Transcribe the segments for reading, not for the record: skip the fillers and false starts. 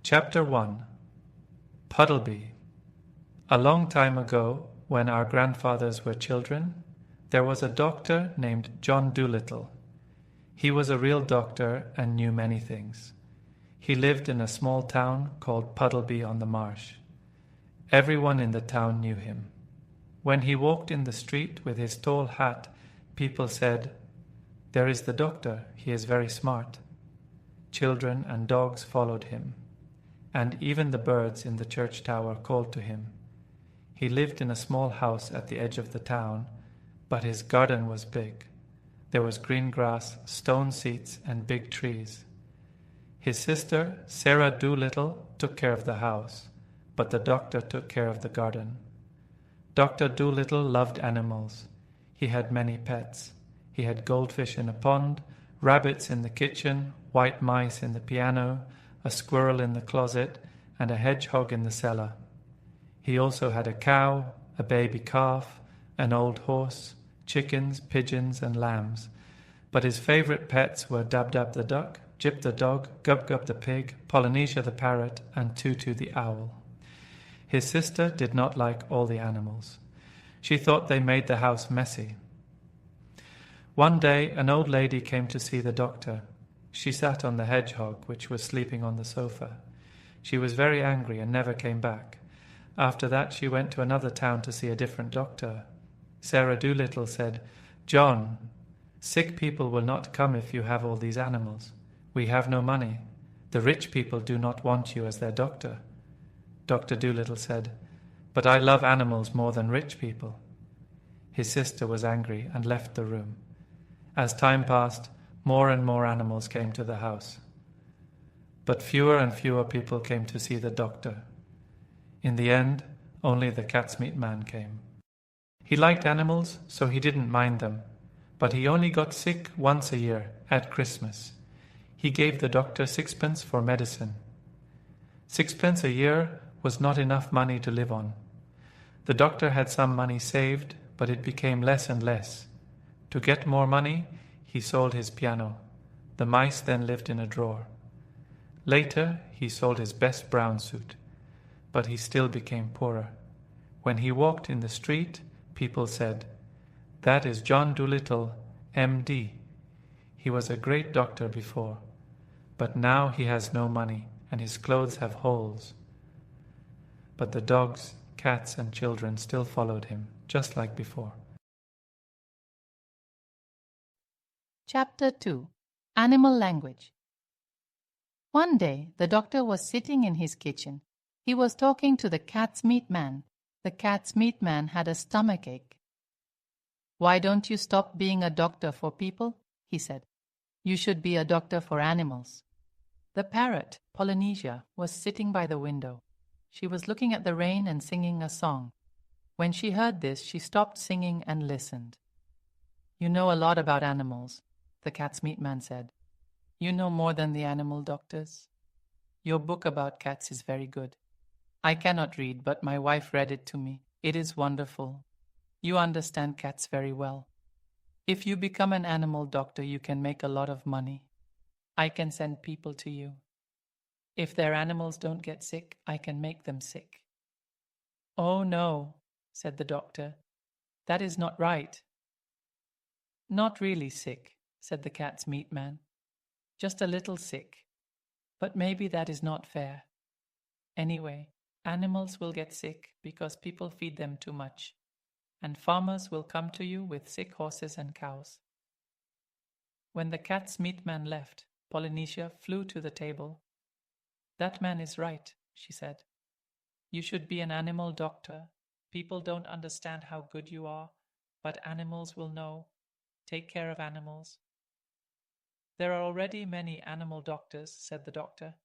Chapter 1. Puddleby. A long time ago, when our grandfathers were children, there was a doctor named John Dolittle. He was a real doctor and knew many things. He lived in a small town called Puddleby on the Marsh. Everyone in the town knew him. When he walked in the street with his tall hat, people said, "There is the doctor, he is very smart." Children and dogs followed him, and even the birds in the church tower called to him. He lived in a small house at the edge of the town, but his garden was big. There was green grass, stone seats, and big trees. His sister, Sarah Dolittle, took care of the house, but the doctor took care of the garden. Dr. Dolittle loved animals. He had many pets. He had goldfish in a pond, rabbits in the kitchen, white mice in the piano, a squirrel in the closet, and a hedgehog in the cellar. He also had a cow, a baby calf, an old horse, chickens, pigeons, and lambs. But his favorite pets were Dab-Dab the duck, Jip the dog, Gub-Gub the pig, Polynesia the parrot, and Tutu the owl. His sister did not like all the animals. She thought they made the house messy. One day, an old lady came to see the doctor. She sat on the hedgehog, which was sleeping on the sofa. She was very angry and never came back. After that, she went to another town to see a different doctor. Sarah Dolittle said, "John, sick people will not come if you have all these animals. We have no money. The rich people do not want you as their doctor." Dr. Dolittle said, "But I love animals more than rich people." His sister was angry and left the room. As time passed, more and more animals came to the house. But fewer and fewer people came to see the doctor. In the end, only the cat's meat man came. He liked animals, so he didn't mind them, but he only got sick once a year, at Christmas. He gave the doctor 6 pence for medicine. 6 pence a year was not enough money to live on. The doctor had some money saved, but it became less and less. To get more money, he sold his piano. The mice then lived in a drawer. Later, he sold his best brown suit, but he still became poorer. When he walked in the street, people said, "That is John Dolittle, M.D. He was a great doctor before, but now he has no money and his clothes have holes." But the dogs, cats, and children still followed him, just like before. Chapter 2. Animal Language. One day, the doctor was sitting in his kitchen. He was talking to the cat's meat man. The cat's meat man had a stomachache. "Why don't you stop being a doctor for people?" he said. "You should be a doctor for animals." The parrot, Polynesia, was sitting by the window. She was looking at the rain and singing a song. When she heard this, she stopped singing and listened. "You know a lot about animals," the cat's meat man said. "You know more than the animal doctors. Your book about cats is very good. I cannot read, but my wife read it to me. It is wonderful. You understand cats very well. If you become an animal doctor, you can make a lot of money. I can send people to you. If their animals don't get sick, I can make them sick." "Oh no," said the doctor. "That is not right." "Not really sick," said the cat's meat man. "Just a little sick. But maybe that is not fair. Anyway, animals will get sick because people feed them too much, and farmers will come to you with sick horses and cows." When the cat's meat man left, Polynesia flew to the table. "That man is right," she said. "You should be an animal doctor. People don't understand how good you are, but animals will know. Take care of animals." "There are already many animal doctors," said the doctor.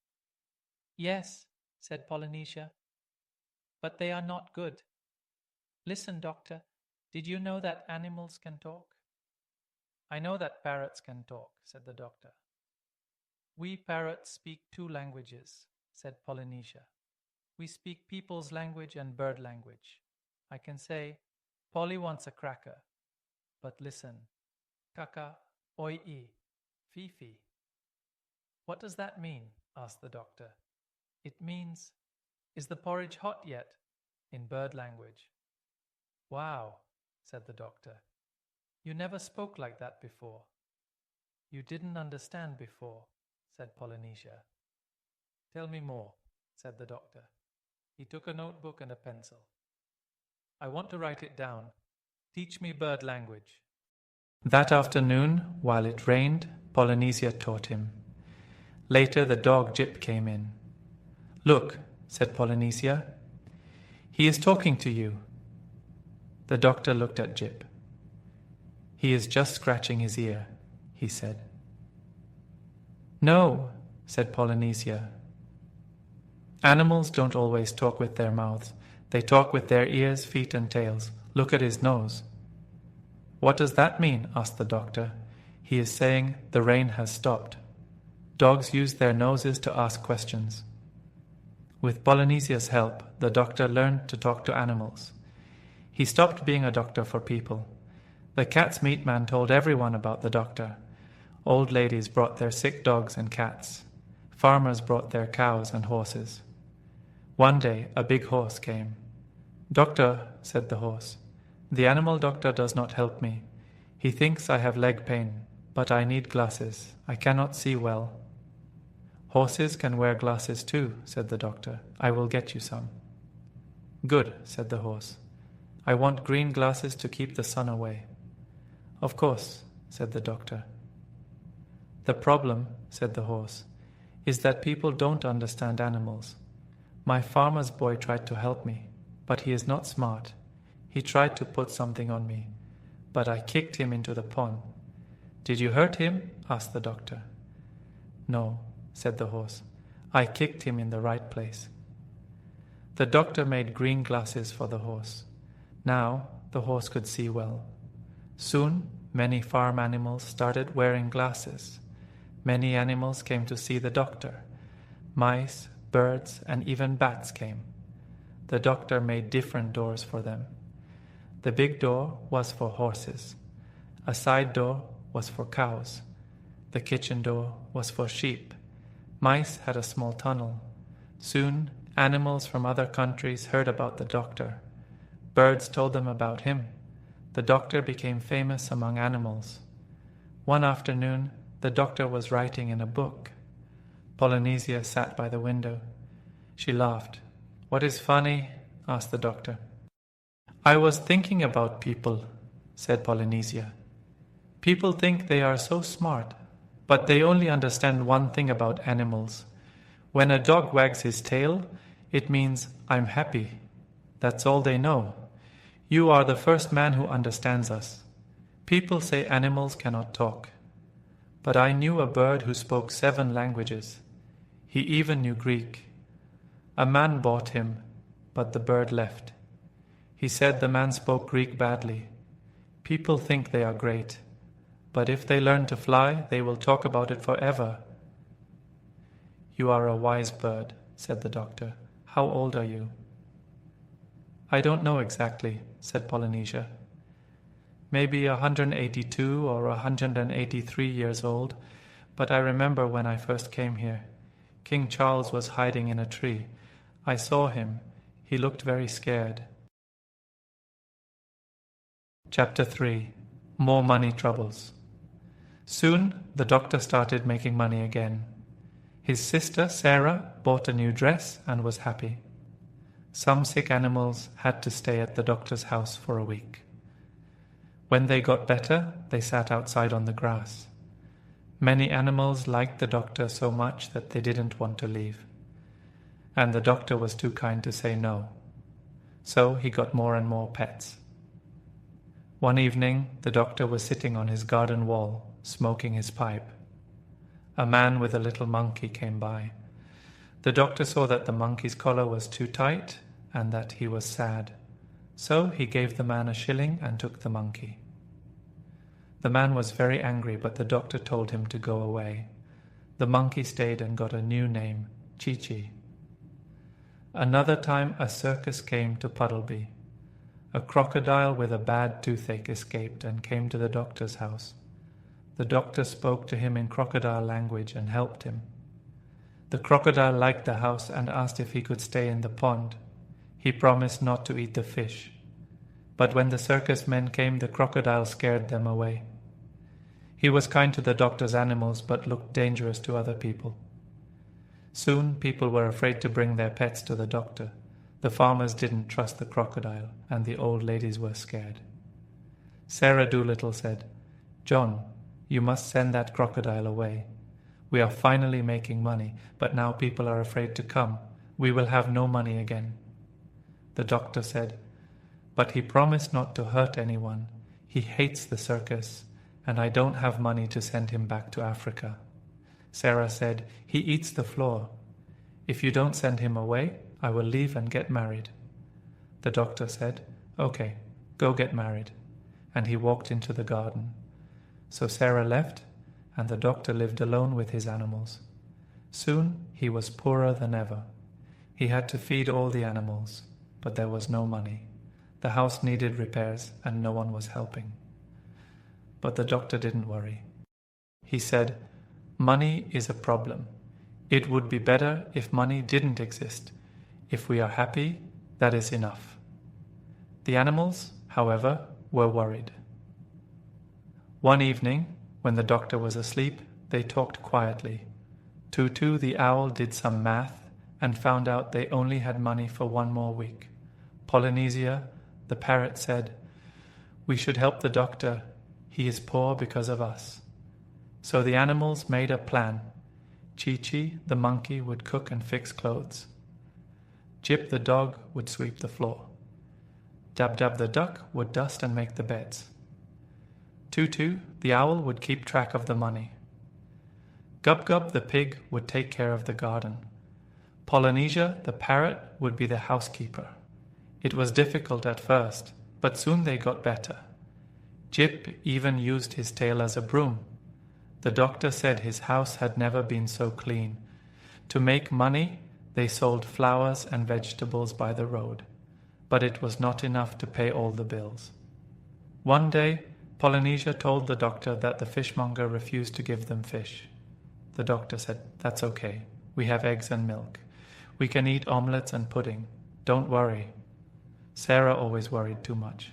"Yes," said Polynesia, "but they are not good. Listen, doctor, did you know that animals can talk?" "I know that parrots can talk," said the doctor. "We parrots speak 2 languages," said Polynesia. "We speak people's language and bird language. I can say, 'Polly wants a cracker,' but listen, 'Kaka, oi-e, Fifi.'" "What does that mean?" asked the doctor. It means, "Is the porridge hot yet?" in bird language. "Wow," said the doctor. "You never spoke like that before." "You didn't understand before," said Polynesia. "Tell me more," said the doctor. He took a notebook and a pencil. "I want to write it down. Teach me bird language." That afternoon, while it rained, Polynesia taught him. Later the dog Jip came in. "Look," said Polynesia. "He is talking to you." The doctor looked at Jip. "He is just scratching his ear," he said. "No," said Polynesia. "Animals don't always talk with their mouths. They talk with their ears, feet, and tails. Look at his nose." "What does that mean?" asked the doctor. "He is saying the rain has stopped. Dogs use their noses to ask questions." With Polynesia's help, the doctor learned to talk to animals. He stopped being a doctor for people. The cat's meat man told everyone about the doctor. Old ladies brought their sick dogs and cats. Farmers brought their cows and horses. One day, a big horse came. "Doctor," said the horse, "the animal doctor does not help me. He thinks I have leg pain, but I need glasses. I cannot see well." "Horses can wear glasses too," said the doctor. "I will get you some." "Good," said the horse. "I want green glasses to keep the sun away." "Of course," said the doctor. "The problem," said the horse, "is that people don't understand animals. My farmer's boy tried to help me, but he is not smart. He tried to put something on me, but I kicked him into the pond." "Did you hurt him?" asked the doctor. "No," said the horse. "I kicked him in the right place." The doctor made green glasses for the horse. Now the horse could see well. Soon many farm animals started wearing glasses. Many animals came to see the doctor. Mice, birds, and even bats came. The doctor made different doors for them. The big door was for horses. A side door was for cows. The kitchen door was for sheep. Mice had a small tunnel. Soon, animals from other countries heard about the doctor. Birds told them about him. The doctor became famous among animals. One afternoon, the doctor was writing in a book. Polynesia sat by the window. She laughed. "What is funny?" asked the doctor. "I was thinking about people," said Polynesia. "People think they are so smart, but they only understand one thing about animals. When a dog wags his tail, it means, 'I'm happy.' That's all they know. You are the first man who understands us. People say animals cannot talk. But I knew a bird who spoke 7 languages. He even knew Greek. A man bought him, but the bird left. He said the man spoke Greek badly. People think they are great, but if they learn to fly, they will talk about it forever." "You are a wise bird," said the doctor. "How old are you?" "I don't know exactly," said Polynesia. "Maybe 182 or 183 years old, but I remember when I first came here. King Charles was hiding in a tree. I saw him. He looked very scared." Chapter 3. More Money Troubles. Soon the doctor started making money again. His sister Sarah bought a new dress and was happy. Some sick animals had to stay at the doctor's house for a week. When they got better, they sat outside on the grass. Many animals liked the doctor so much that they didn't want to leave. And the doctor was too kind to say no. So he got more and more pets. One evening, the doctor was sitting on his garden wall, smoking his pipe. A man with a little monkey came by. The doctor saw that the monkey's collar was too tight and that he was sad. So he gave the man a shilling and took the monkey. The man was very angry, but the doctor told him to go away. The monkey stayed and got a new name, Chi-Chi. Another time a circus came to Puddleby. A crocodile with a bad toothache escaped and came to the doctor's house. The doctor spoke to him in crocodile language and helped him. The crocodile liked the house and asked if he could stay in the pond. He promised not to eat the fish. But when the circus men came, the crocodile scared them away. He was kind to the doctor's animals, but looked dangerous to other people. Soon people were afraid to bring their pets to the doctor. The farmers didn't trust the crocodile, and the old ladies were scared. Sarah Dolittle said, "John, you must send that crocodile away. We are finally making money, but now people are afraid to come. We will have no money again." The doctor said, "But he promised not to hurt anyone. He hates the circus, and I don't have money to send him back to Africa." Sarah said, "He eats the floor. If you don't send him away, I will leave and get married." The doctor said, "Okay, go get married." And he walked into the garden. So Sarah left, and the doctor lived alone with his animals. Soon he was poorer than ever. He had to feed all the animals, but there was no money. The house needed repairs, and no one was helping. But the doctor didn't worry. He said, "Money is a problem. It would be better if money didn't exist. If we are happy, that is enough." The animals, however, were worried. One evening, when the doctor was asleep, they talked quietly. Tutu the owl did some math and found out they only had money for 1 more week. Polynesia, the parrot, said, "We should help the doctor. He is poor because of us." So the animals made a plan. Chi-Chi, the monkey, would cook and fix clothes. Jip, the dog, would sweep the floor. Dab-Dab, the duck, would dust and make the beds. Tutu, the owl, would keep track of the money. Gub-Gub, the pig, would take care of the garden. Polynesia, the parrot, would be the housekeeper. It was difficult at first, but soon they got better. Jip even used his tail as a broom. The doctor said his house had never been so clean. To make money, they sold flowers and vegetables by the road, but it was not enough to pay all the bills. One day, Polynesia told the doctor that the fishmonger refused to give them fish. The doctor said, "That's okay. We have eggs and milk. We can eat omelets and pudding. Don't worry." Sarah always worried too much.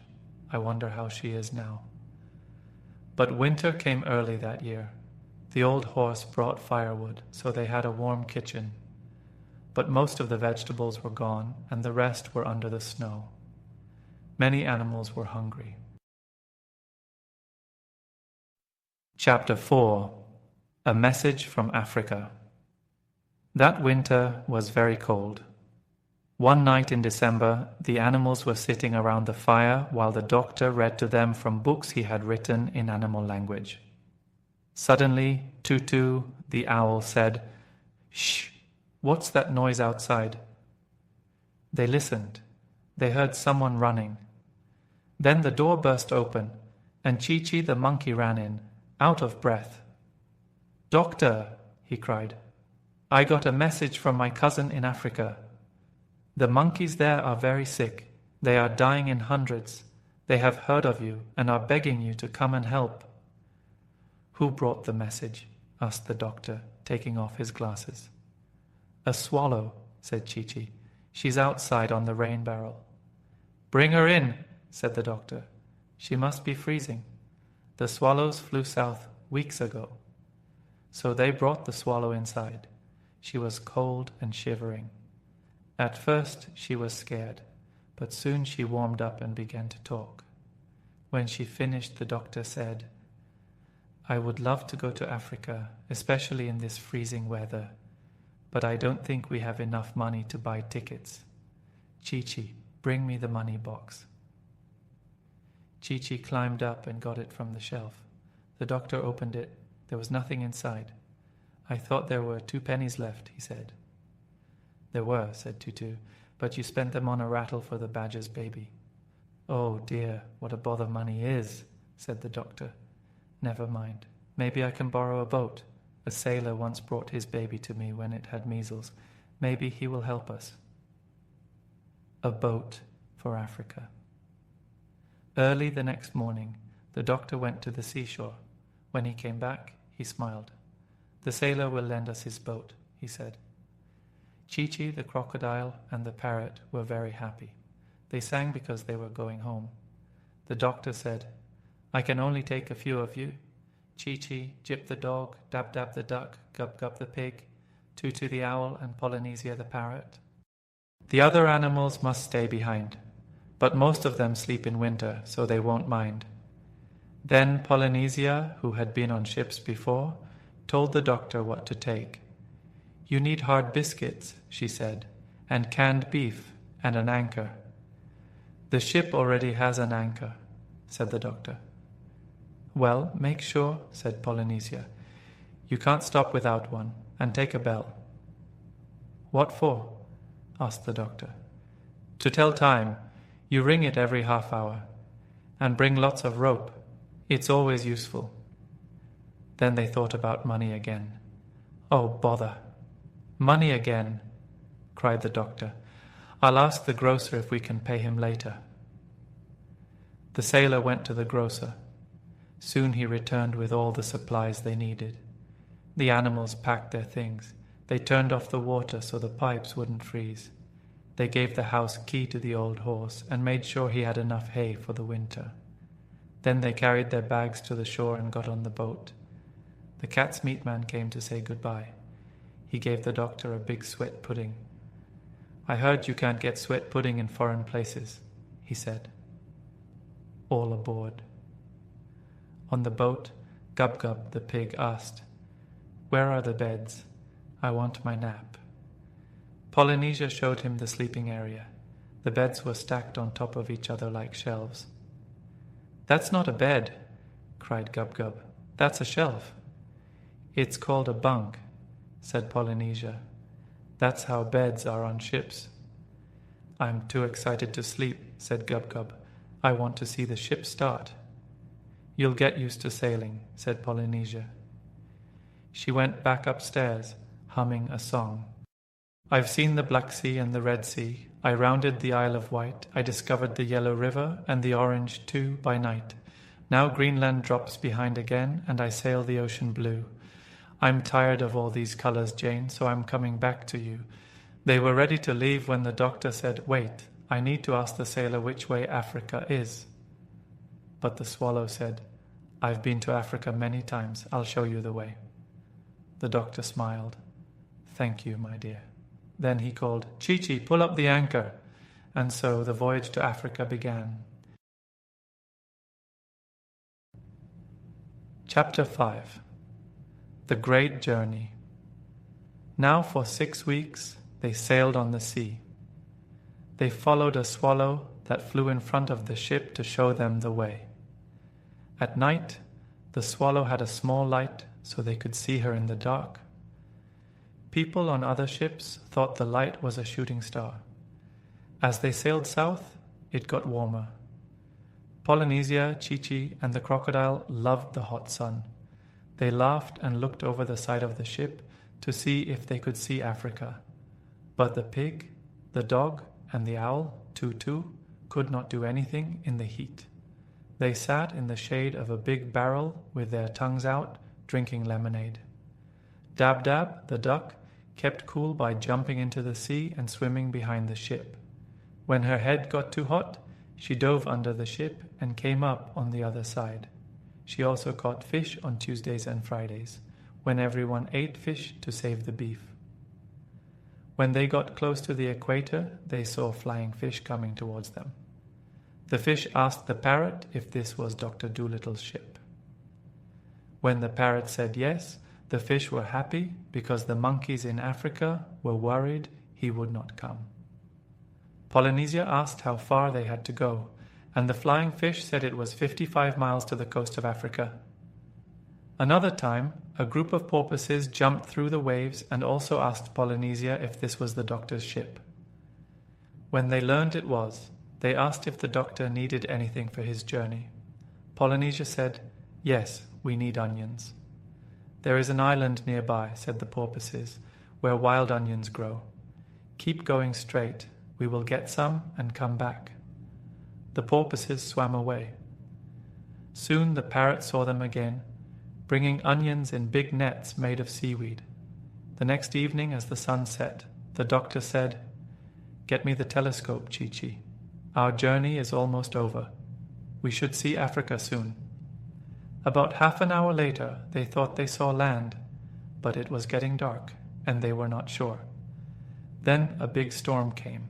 I wonder how she is now. But winter came early that year. The old horse brought firewood, so they had a warm kitchen. But most of the vegetables were gone, and the rest were under the snow. Many animals were hungry. Chapter 4. A Message from Africa. That winter was very cold. One night in December, the animals were sitting around the fire while the doctor read to them from books he had written in animal language. Suddenly, Tutu, the owl, said, "Shh! What's that noise outside?" They listened. They heard someone running. Then the door burst open, and Chi-Chi the monkey ran in, out of breath. "Doctor," he cried, "I got a message from my cousin in Africa. The monkeys there are very sick. They are dying in hundreds. They have heard of you and are begging you to come and help." "Who brought the message?" asked the doctor, taking off his glasses. "A swallow," said Chi-Chi. "She's outside on the rain barrel." "Bring her in," said the doctor. "She must be freezing. The swallows flew south weeks ago." So they brought the swallow inside. She was cold and shivering. At first she was scared, but soon she warmed up and began to talk. When she finished, the doctor said, "I would love to go to Africa, especially in this freezing weather, but I don't think we have enough money to buy tickets. Chi-Chi, bring me the money box." Chi-Chi climbed up and got it from the shelf. The doctor opened it. There was nothing inside. "I thought there were 2 pennies left," he said. "There were," said Tutu, "but you spent them on a rattle for the badger's baby." "Oh dear, what a bother money is," said the doctor. "Never mind. Maybe I can borrow a boat. A sailor once brought his baby to me when it had measles. Maybe he will help us." A boat for Africa. Early the next morning, the doctor went to the seashore. When he came back, he smiled. "The sailor will lend us his boat," he said. Chi-Chi, the crocodile, and the parrot were very happy. They sang because they were going home. The doctor said, "I can only take a few of you. Chi-Chi, Jip the dog, Dab-Dab the duck, Gub-Gub the pig, Tutu the owl, and Polynesia the parrot. The other animals must stay behind, but most of them sleep in winter, so they won't mind." Then Polynesia, who had been on ships before, told the doctor what to take. "You need hard biscuits," she said, "and canned beef, and an anchor." "The ship already has an anchor," said the doctor. "Well, make sure," said Polynesia. "You can't stop without one, and take a bell." "What for?" asked the doctor. "To tell time. You ring it every half hour. And bring lots of rope. It's always useful." Then they thought about money again. "Oh, bother! Money again!" cried the doctor. "I'll ask the grocer if we can pay him later." The sailor went to the grocer. Soon he returned with all the supplies they needed. The animals packed their things. They turned off the water so the pipes wouldn't freeze. They gave the house key to the old horse and made sure he had enough hay for the winter. Then they carried their bags to the shore and got on the boat. The cat's meat man came to say goodbye. He gave the doctor a big sweat pudding. "I heard you can't get sweat pudding in foreign places," he said. All aboard. On the boat, Gub-Gub the pig asked, "Where are the beds? I want my nap." Polynesia showed him the sleeping area. The beds were stacked on top of each other like shelves. "That's not a bed," cried Gub-Gub. "That's a shelf." "It's called a bunk," said Polynesia. "That's how beds are on ships." "I'm too excited to sleep," said Gub-Gub. "I want to see the ship start." "You'll get used to sailing," said Polynesia. She went back upstairs, humming a song. "I've seen the Black Sea and the Red Sea. I rounded the Isle of Wight. I discovered the Yellow River and the Orange too by night. Now Greenland drops behind again, and I sail the ocean blue. I'm tired of all these colors, Jane, so I'm coming back to you." They were ready to leave when the doctor said, "Wait, I need to ask the sailor which way Africa is." But the swallow said, "I've been to Africa many times. I'll show you the way." The doctor smiled. "Thank you, my dear." Then he called, "Chi-Chi, pull up the anchor." And so the voyage to Africa began. Chapter 5. The Great Journey. Now for 6 weeks they sailed on the sea. They followed a swallow that flew in front of the ship to show them the way. At night, the swallow had a small light so they could see her in the dark. People on other ships thought the light was a shooting star. As they sailed south, it got warmer. Polynesia, Chi-Chi, and the crocodile loved the hot sun. They laughed and looked over the side of the ship to see if they could see Africa. But the pig, the dog, and the owl, Tutu, could not do anything in the heat. They sat in the shade of a big barrel with their tongues out, drinking lemonade. Dab-Dab, the duck, kept cool by jumping into the sea and swimming behind the ship. When her head got too hot, she dove under the ship and came up on the other side. She also caught fish on Tuesdays and Fridays, when everyone ate fish to save the beef. When they got close to the equator, they saw flying fish coming towards them. The fish asked the parrot if this was Dr. Dolittle's ship. When the parrot said yes, the fish were happy because the monkeys in Africa were worried he would not come. Polynesia asked how far they had to go, and the flying fish said it was 55 miles to the coast of Africa. Another time, a group of porpoises jumped through the waves and also asked Polynesia if this was the doctor's ship. When they learned it was, they asked if the doctor needed anything for his journey. Polynesia said, "Yes, we need onions." "There is an island nearby," said the porpoises, "where wild onions grow. Keep going straight. We will get some and come back." The porpoises swam away. Soon the parrot saw them again, bringing onions in big nets made of seaweed. The next evening as the sun set, the doctor said, "Get me the telescope, Chi-Chi. Our journey is almost over. We should see Africa soon." About half an hour later, they thought they saw land, but it was getting dark, and they were not sure. Then a big storm came.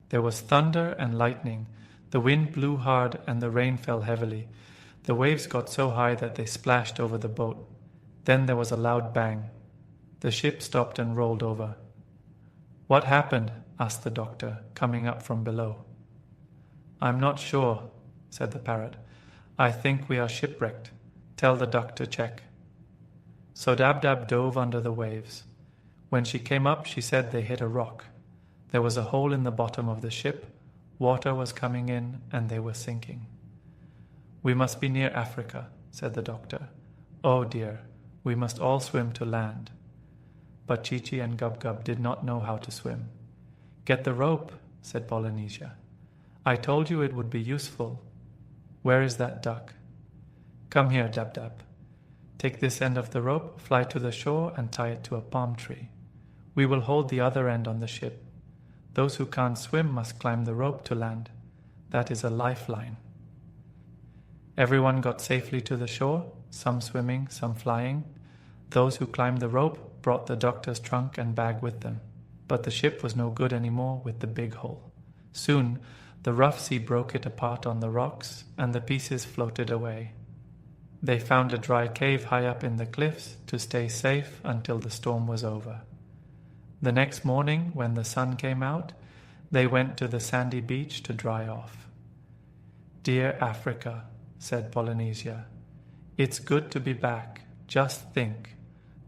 There was thunder and lightning. The wind blew hard, and the rain fell heavily. The waves got so high that they splashed over the boat. Then there was a loud bang. The ship stopped and rolled over. "What happened?" asked the doctor, coming up from below. "I'm not sure," said the parrot. "I think we are shipwrecked. Tell the duck to check." So Dab-Dab dove under the waves. When she came up, she said they hit a rock. There was a hole in the bottom of the ship. Water was coming in, and they were sinking. "We must be near Africa," said the doctor. "Oh dear, we must all swim to land." But Chi-Chi and Gub-Gub did not know how to swim. "Get the rope," said Polynesia. "I told you it would be useful. Where is that duck?" "Come here, Dab-Dab. Take this end of the rope, fly to the shore, and tie it to a palm tree. We will hold the other end on the ship. Those who can't swim must climb the rope to land. That is a lifeline." Everyone got safely to the shore, some swimming, some flying. Those who climbed the rope brought the doctor's trunk and bag with them. But the ship was no good anymore with the big hole. Soon, the rough sea broke it apart on the rocks, and the pieces floated away. They found a dry cave high up in the cliffs to stay safe until the storm was over. The next morning, when the sun came out, they went to the sandy beach to dry off. "Dear Africa," said Polynesia, "it's good to be back. Just think.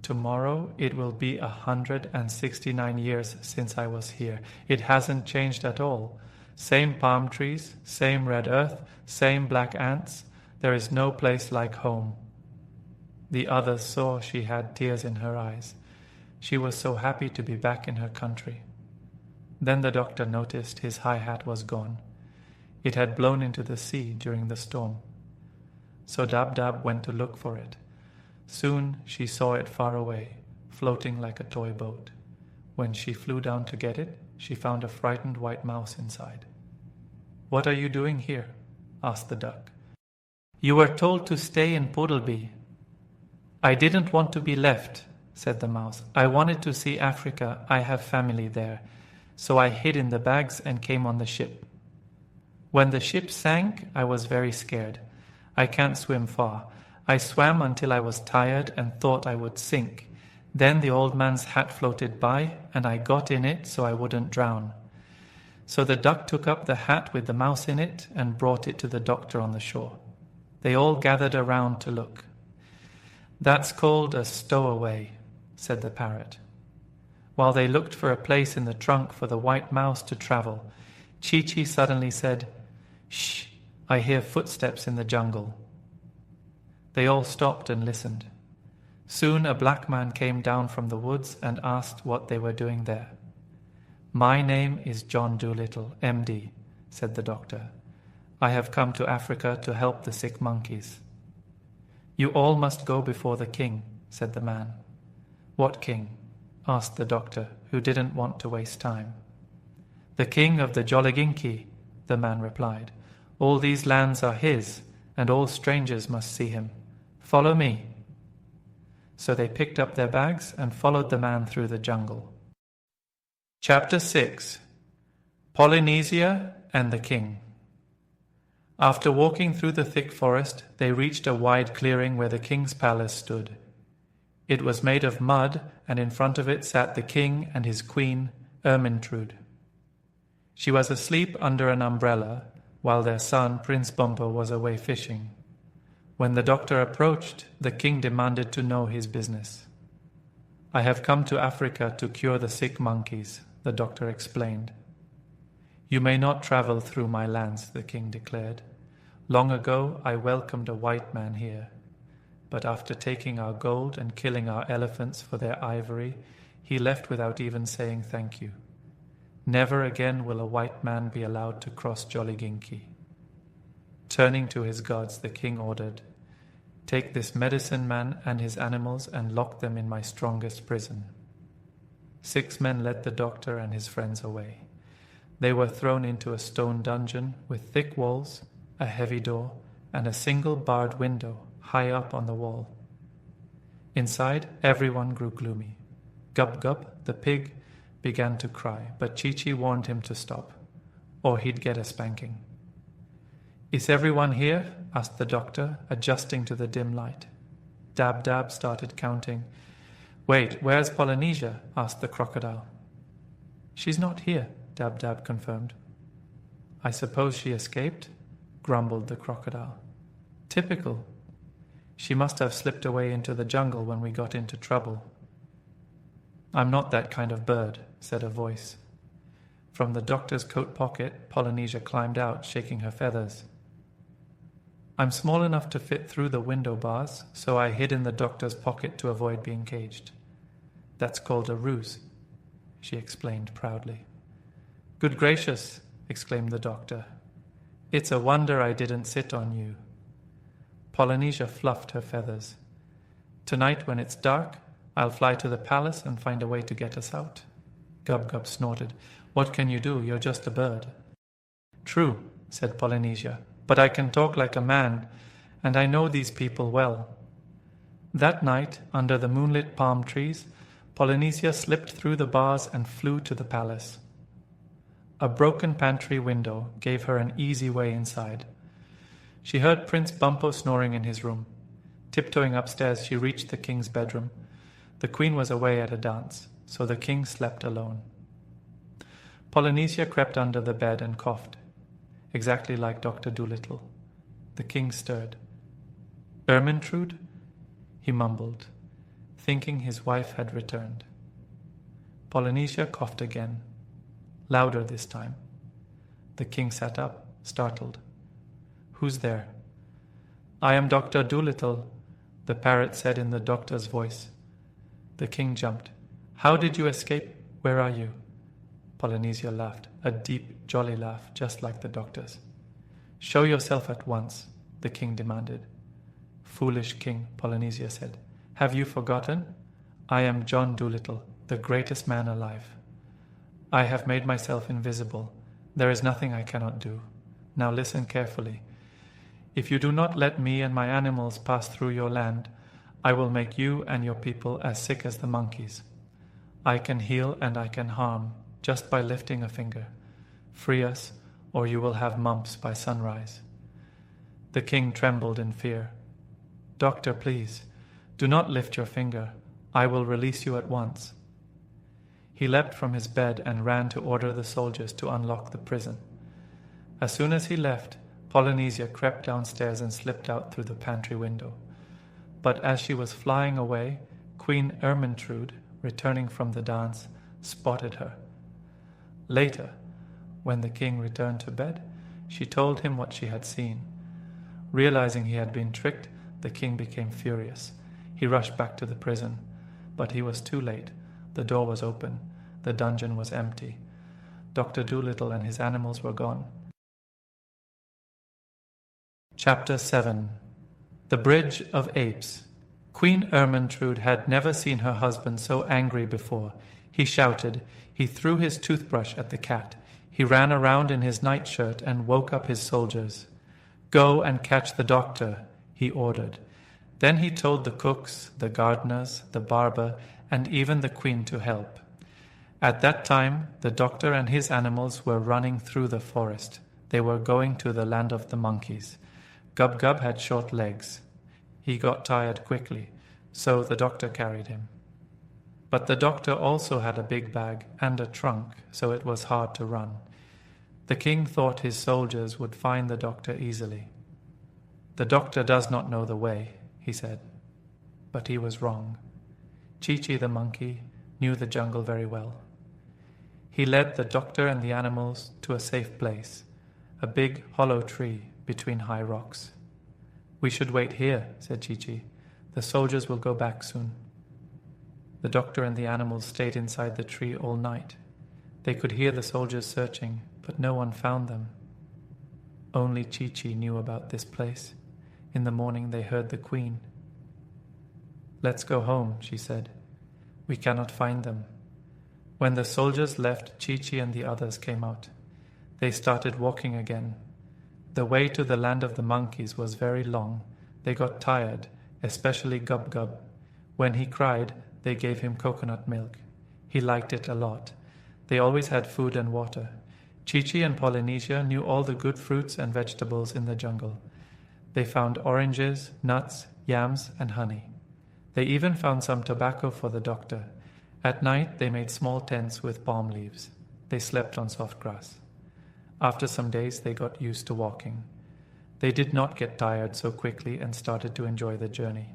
Tomorrow it will be 169 years since I was here. It hasn't changed at all. Same palm trees, same red earth, same black ants. There is no place like home." The others saw she had tears in her eyes. She was so happy to be back in her country. Then the doctor noticed his high hat was gone. It had blown into the sea during the storm. So Dab-Dab went to look for it. Soon she saw it far away, floating like a toy boat. When she flew down to get it, she found a frightened white mouse inside. "What are you doing here?" asked the duck. "You were told to stay in Puddleby." "I didn't want to be left," said the mouse. "I wanted to see Africa. I have family there. So I hid in the bags and came on the ship. When the ship sank, I was very scared. I can't swim far. I swam until I was tired and thought I would sink. Then the old man's hat floated by, and I got in it so I wouldn't drown. So the duck took up the hat with the mouse in it and brought it to the doctor on the shore. They all gathered around to look. "That's called a stowaway," said the parrot. While they looked for a place in the trunk for the white mouse to travel, Chi-Chi suddenly said, "Shh, I hear footsteps in the jungle." They all stopped and listened. Soon a black man came down from the woods and asked what they were doing there. "My name is John Dolittle, MD," said the doctor. "I have come to Africa to help the sick monkeys." "You all must go before the king," said the man. "What king?" asked the doctor, who didn't want to waste time. "The king of the Jolliginki," the man replied. "All these lands are his, and all strangers must see him. Follow me." So they picked up their bags and followed the man through the jungle. Chapter 6. Polynesia and the King. After walking through the thick forest, they reached a wide clearing where the king's palace stood. It was made of mud, and in front of it sat the king and his queen, Ermintrude. She was asleep under an umbrella, while their son, Prince Bumper, was away fishing. When the doctor approached, the king demanded to know his business. "I have come to Africa to cure the sick monkeys," the doctor explained. "You may not travel through my lands," the king declared. "Long ago I welcomed a white man here, but after taking our gold and killing our elephants for their ivory, he left without even saying thank you. Never again will a white man be allowed to cross Jolliginki." Turning to his guards, the king ordered, "Take this medicine man and his animals and lock them in my strongest prison." 6 men led the doctor and his friends away. They were thrown into a stone dungeon with thick walls, a heavy door, and a single barred window high up on the wall. Inside, everyone grew gloomy. Gub-Gub, the pig, began to cry, but Chi-Chi warned him to stop, or he'd get a spanking. "Is everyone here?" asked the doctor, adjusting to the dim light. Dab-Dab started counting. "Wait, where's Polynesia?" asked the crocodile. "She's not here," Dab-Dab confirmed. "I suppose she escaped?" grumbled the crocodile. "Typical. She must have slipped away into the jungle when we got into trouble." "I'm not that kind of bird," said a voice. From the doctor's coat pocket, Polynesia climbed out, shaking her feathers. "I'm small enough to fit through the window bars, so I hid in the doctor's pocket to avoid being caged. That's called a ruse," she explained proudly. "Good gracious," exclaimed the doctor. "It's a wonder I didn't sit on you." Polynesia fluffed her feathers. "Tonight when it's dark, I'll fly to the palace and find a way to get us out." Gub-Gub snorted. "What can you do? You're just a bird." "True," said Polynesia, "but I can talk like a man, and I know these people well." That night, under the moonlit palm trees, Polynesia slipped through the bars and flew to the palace. A broken pantry window gave her an easy way inside. She heard Prince Bumpo snoring in his room. Tiptoeing upstairs, she reached the king's bedroom. The queen was away at a dance, so the king slept alone. Polynesia crept under the bed and coughed, exactly like Dr. Dolittle. The king stirred. "Ermintrude?" he mumbled, thinking his wife had returned. Polynesia coughed again, louder this time. The king sat up, startled. "Who's there?" "I am Dr. Dolittle," the parrot said in the doctor's voice. The king jumped. "How did you escape? Where are you?" Polynesia laughed, a deep, jolly laugh, just like the doctor's. "Show yourself at once," the king demanded. "Foolish king," Polynesia said. "Have you forgotten? I am John Dolittle, the greatest man alive. I have made myself invisible. There is nothing I cannot do. Now listen carefully. If you do not let me and my animals pass through your land, I will make you and your people as sick as the monkeys. I can heal and I can harm, just by lifting a finger. Free us, or you will have mumps by sunrise." The king trembled in fear. "Doctor, please, do not lift your finger. I will release you at once." He leapt from his bed and ran to order the soldiers to unlock the prison. As soon as he left, Polynesia crept downstairs and slipped out through the pantry window. But as she was flying away, Queen Ermintrude, returning from the dance, spotted her. Later, when the king returned to bed, she told him what she had seen. Realizing he had been tricked, the king became furious. He rushed back to the prison, but he was too late. The door was open. The dungeon was empty. Dr. Dolittle and his animals were gone. Chapter 7. The Bridge of Apes. Queen Ermintrude had never seen her husband so angry before. He shouted. He threw his toothbrush at the cat. He ran around in his nightshirt and woke up his soldiers. "Go and catch the doctor," he ordered. Then he told the cooks, the gardeners, the barber, and even the queen to help. At that time, the doctor and his animals were running through the forest. They were going to the land of the monkeys. Gub-Gub had short legs. He got tired quickly, so the doctor carried him. But the doctor also had a big bag and a trunk, so it was hard to run. The king thought his soldiers would find the doctor easily. "The doctor does not know the way," he said. But he was wrong. Chi-Chi the monkey knew the jungle very well. He led the doctor and the animals to a safe place, a big hollow tree between high rocks. "We should wait here," said Chi-Chi. "The soldiers will go back soon." The doctor and the animals stayed inside the tree all night. They could hear the soldiers searching, but no one found them. Only Chi-Chi knew about this place. In the morning they heard the queen. "Let's go home," she said. "We cannot find them." When the soldiers left, Chi-Chi and the others came out. They started walking again. The way to the land of the monkeys was very long. They got tired, especially Gub-Gub. When he cried, they gave him coconut milk. He liked it a lot. They always had food and water. Chi-Chi and Polynesia knew all the good fruits and vegetables in the jungle. They found oranges, nuts, yams, and honey. They even found some tobacco for the doctor. At night, they made small tents with palm leaves. They slept on soft grass. After some days, they got used to walking. They did not get tired so quickly and started to enjoy the journey.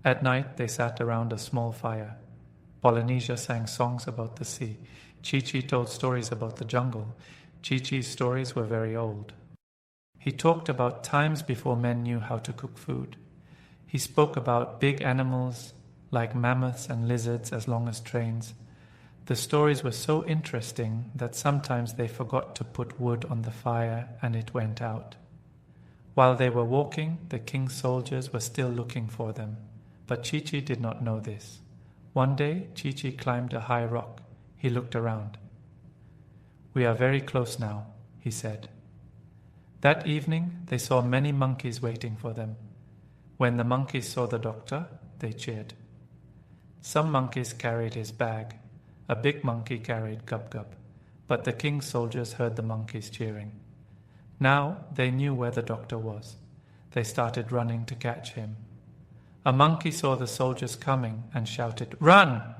At night, they sat around a small fire. Polynesia sang songs about the sea. Chi-Chi told stories about the jungle. Chi-Chi's stories were very old. He talked about times before men knew how to cook food. He spoke about big animals like mammoths and lizards as long as trains. The stories were so interesting that sometimes they forgot to put wood on the fire and it went out. While they were walking, the king's soldiers were still looking for them, but Chi-Chi did not know this. One day, Chi-Chi climbed a high rock. He looked around. "We are very close now," he said. That evening, they saw many monkeys waiting for them. When the monkeys saw the doctor, they cheered. Some monkeys carried his bag. A big monkey carried Gub-Gub, but the king's soldiers heard the monkeys cheering. Now they knew where the doctor was. They started running to catch him. A monkey saw the soldiers coming and shouted, "Run!"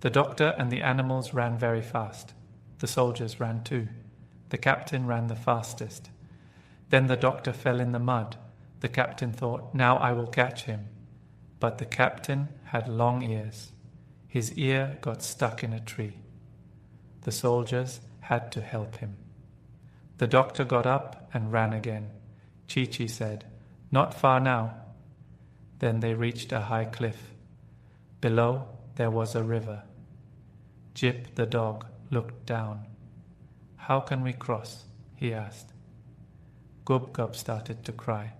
The doctor and the animals ran very fast. The soldiers ran too. The captain ran the fastest. Then the doctor fell in the mud. The captain thought, "Now I will catch him." But the captain had long ears. His ear got stuck in a tree. The soldiers had to help him. The doctor got up and ran again. Chi-Chi said, "Not far now." Then they reached a high cliff. Below there was a river. Jip the dog looked down. "How can we cross?" he asked. Gub-Gub started to cry.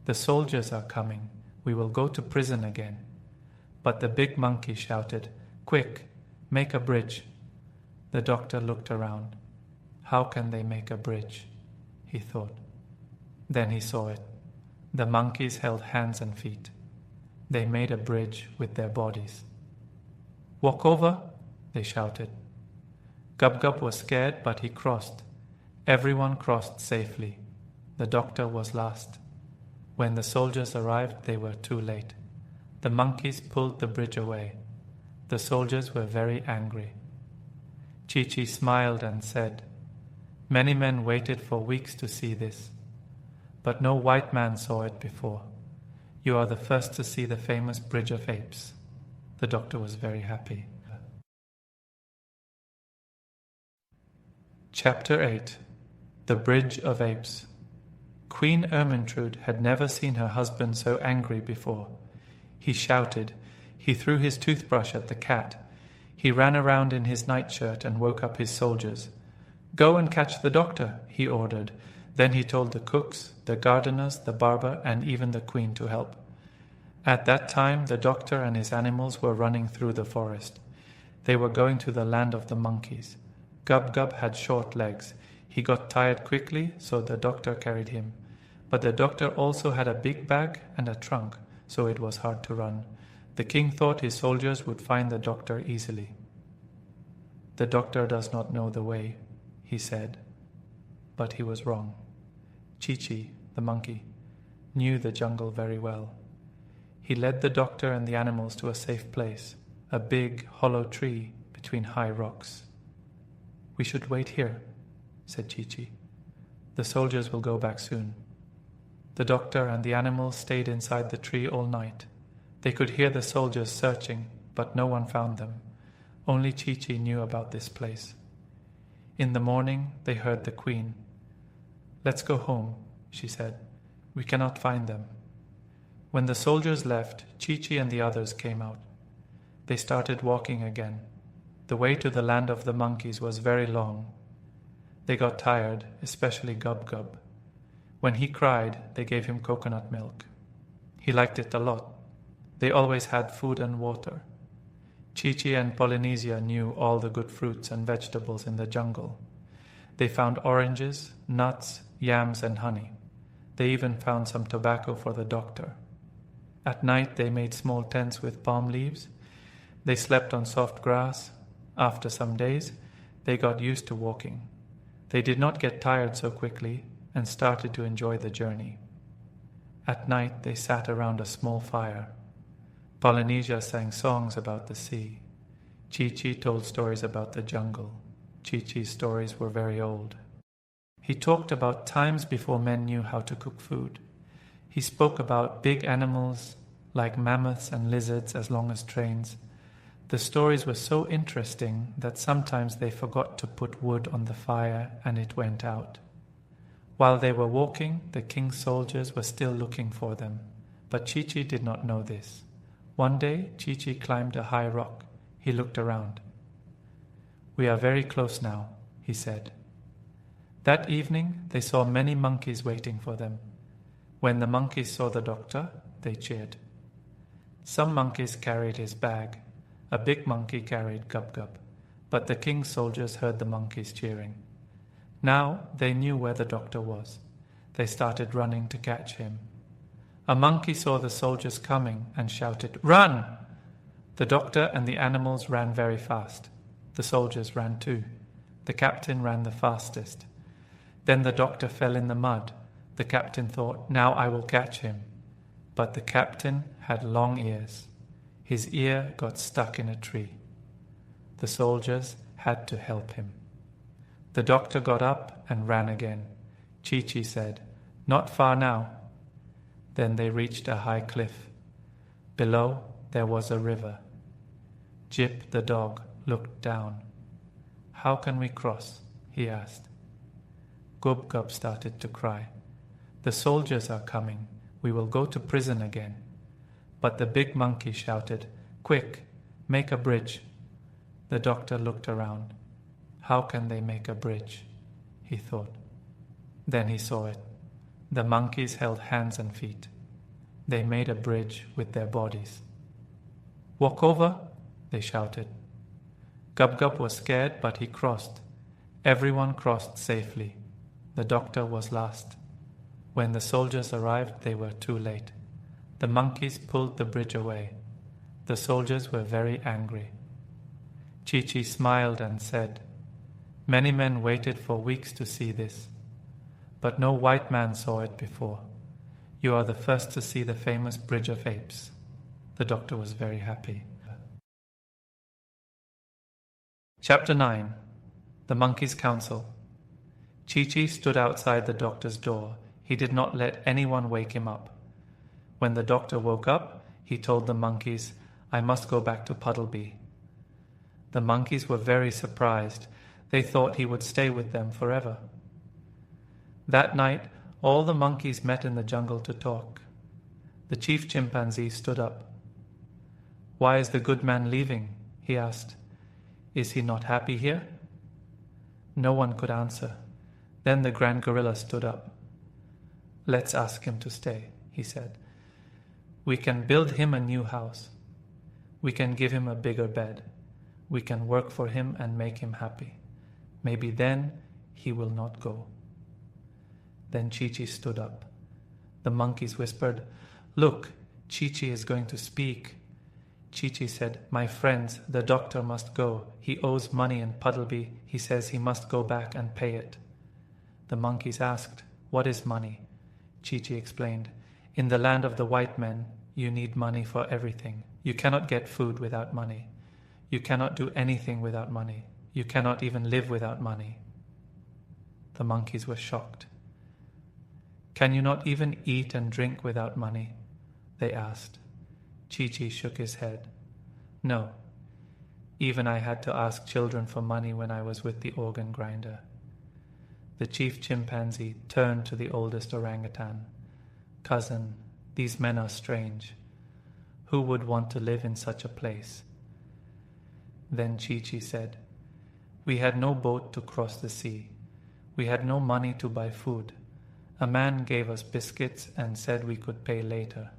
"The soldiers are coming. We will go to prison again." But the big monkey shouted, "Quick, make a bridge." The doctor looked around. How can they make a bridge? He thought. Then he saw it. The monkeys held hands and feet. They made a bridge with their bodies. "Walk over," they shouted. Gub-Gub was scared, but he crossed. Everyone crossed safely. The doctor was last. When the soldiers arrived, they were too late. The monkeys pulled the bridge away. The soldiers were very angry. Chi-Chi smiled and said, "Many men waited for weeks to see this, but no white man saw it before. You are the first to see the famous Bridge of Apes." The doctor was very happy. Chapter 8. The Bridge of Apes. Queen Ermintrude had never seen her husband so angry before. He shouted. He threw his toothbrush at the cat. He ran around in his nightshirt and woke up his soldiers. "Go and catch the doctor," he ordered. Then he told the cooks, the gardeners, the barber, and even the queen to help. At that time, the doctor and his animals were running through the forest. They were going to the land of the monkeys. Gub-Gub had short legs. He got tired quickly, so the doctor carried him. But the doctor also had a big bag and a trunk, so it was hard to run. The king thought his soldiers would find the doctor easily. "The doctor does not know the way," he said. But he was wrong. Chi-Chi, the monkey, knew the jungle very well. He led the doctor and the animals to a safe place, a big, hollow tree between high rocks. "We should wait here," said Chi-Chi. "The soldiers will go back soon." The doctor and the animals stayed inside the tree all night. They could hear the soldiers searching, but no one found them. Only Chi-Chi knew about this place. In the morning, they heard the queen. "Let's go home," she said. "We cannot find them." When the soldiers left, Chi-Chi and the others came out. They started walking again. The way to the land of the monkeys was very long. They got tired, especially Gub-Gub. When he cried, they gave him coconut milk. He liked it a lot. They always had food and water. Chi-Chi and Polynesia knew all the good fruits and vegetables in the jungle. They found oranges, nuts, yams, and honey. They even found some tobacco for the doctor. At night they made small tents with palm leaves. They slept on soft grass. After some days, they got used to walking. They did not get tired so quickly and started to enjoy the journey. At night they sat around a small fire. Polynesia sang songs about the sea. Chi-Chi told stories about the jungle. Chi-Chi's stories were very old. He talked about times before men knew how to cook food. He spoke about big animals like mammoths and lizards as long as trains. The stories were so interesting that sometimes they forgot to put wood on the fire and it went out. While they were walking, the king's soldiers were still looking for them, but Chi-Chi did not know this. One day, Chi-Chi climbed a high rock. He looked around. "We are very close now," he said. That evening, they saw many monkeys waiting for them. When the monkeys saw the doctor, they cheered. Some monkeys carried his bag. A big monkey carried Gub-Gub, but the king's soldiers heard the monkeys cheering. Now they knew where the doctor was. They started running to catch him. A monkey saw the soldiers coming and shouted, "Run!" The doctor and the animals ran very fast. The soldiers ran too. The captain ran the fastest. Then the doctor fell in the mud. The captain thought, "Now I will catch him." But the captain had long ears. His ear got stuck in a tree. The soldiers had to help him. The doctor got up and ran again. Chi-Chi said, "Not far now." Then they reached a high cliff. Below there was a river. Jip the dog looked down. "How can we cross?" he asked. Gub-Gub started to cry. "The soldiers are coming. We will go to prison again." But the big monkey shouted, "Quick, make a bridge." The doctor looked around. How can they make a bridge? He thought. Then he saw it. The monkeys held hands and feet. They made a bridge with their bodies. "Walk over," they shouted. Gub-Gub was scared, but he crossed. Everyone crossed safely. The doctor was last. When the soldiers arrived, they were too late. The monkeys pulled the bridge away. The soldiers were very angry. Chi-Chi smiled and said, "Many men waited for weeks to see this, but no white man saw it before. You are the first to see the famous Bridge of Apes." The doctor was very happy. Chapter 9. The Monkey's Council. Chi-Chi stood outside the doctor's door. He did not let anyone wake him up. When the doctor woke up, he told the monkeys, "I must go back to Puddleby." The monkeys were very surprised. They thought he would stay with them forever. That night, all the monkeys met in the jungle to talk. The chief chimpanzee stood up. "Why is the good man leaving?" he asked. "Is he not happy here?" No one could answer. Then the grand gorilla stood up. "Let's ask him to stay," he said. "We can build him a new house. We can give him a bigger bed. We can work for him and make him happy. Maybe then he will not go." Then Chi-Chi stood up. The monkeys whispered, "Look, Chi-Chi is going to speak." Chi-Chi said, "My friends, the doctor must go. He owes money in Puddleby. He says he must go back and pay it." The monkeys asked, "What is money?" Chi-Chi explained, "In the land of the white men, you need money for everything. You cannot get food without money. You cannot do anything without money. You cannot even live without money." The monkeys were shocked. "Can you not even eat and drink without money?" they asked. Chi-Chi shook his head. "No. Even I had to ask children for money when I was with the organ grinder." The chief chimpanzee turned to the oldest orangutan. "Cousin, these men are strange. Who would want to live in such a place?" Then Chi-Chi said, "We had no boat to cross the sea. We had no money to buy food. A man gave us biscuits and said we could pay later.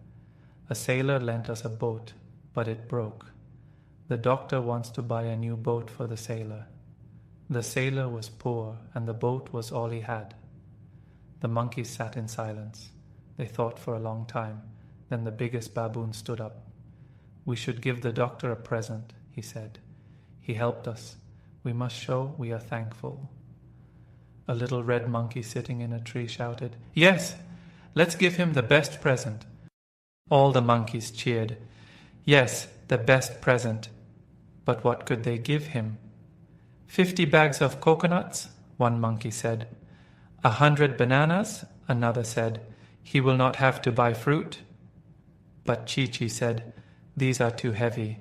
A sailor lent us a boat, but it broke. The doctor wants to buy a new boat for the sailor. The sailor was poor, and the boat was all he had. The monkeys sat in silence. They thought for a long time. Then the biggest baboon stood up. "We should give the doctor a present," he said. "He helped us. We must show we are thankful." A little red monkey sitting in a tree shouted, "Yes, let's give him the best present." All the monkeys cheered, "Yes, the best present." But what could they give him? 50 bags of coconuts, one monkey said. 100 bananas, another said. He will not have to buy fruit. But Chi-Chi said, "These are too heavy.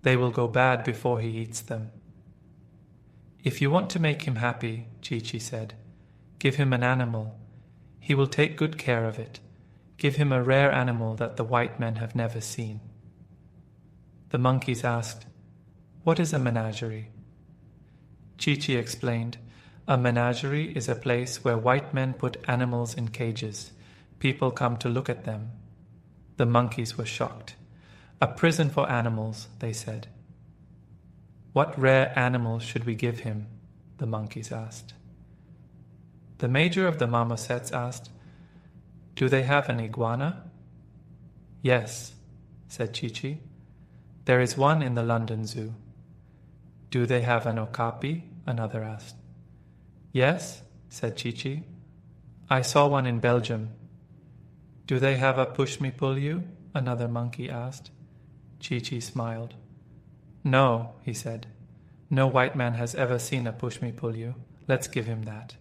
They will go bad before he eats them." "If you want to make him happy," Chi-Chi said, "give him an animal. He will take good care of it. Give him a rare animal that the white men have never seen." The monkeys asked, "What is a menagerie?" Chi-Chi explained, "A menagerie is a place where white men put animals in cages. People come to look at them." The monkeys were shocked. "A prison for animals," they said. "What rare animal should we give him?" the monkeys asked. The major of the marmosets asked, "Do they have an iguana?" "Yes," said Chi-Chi. "There is one in the London Zoo." "Do they have an okapi?" another asked. "Yes," said Chi-Chi. "I saw one in Belgium." "Do they have a push-me-pull-you?" another monkey asked. Chi-Chi smiled. "No," he said. "No white man has ever seen a push-me-pull-you. Let's give him that."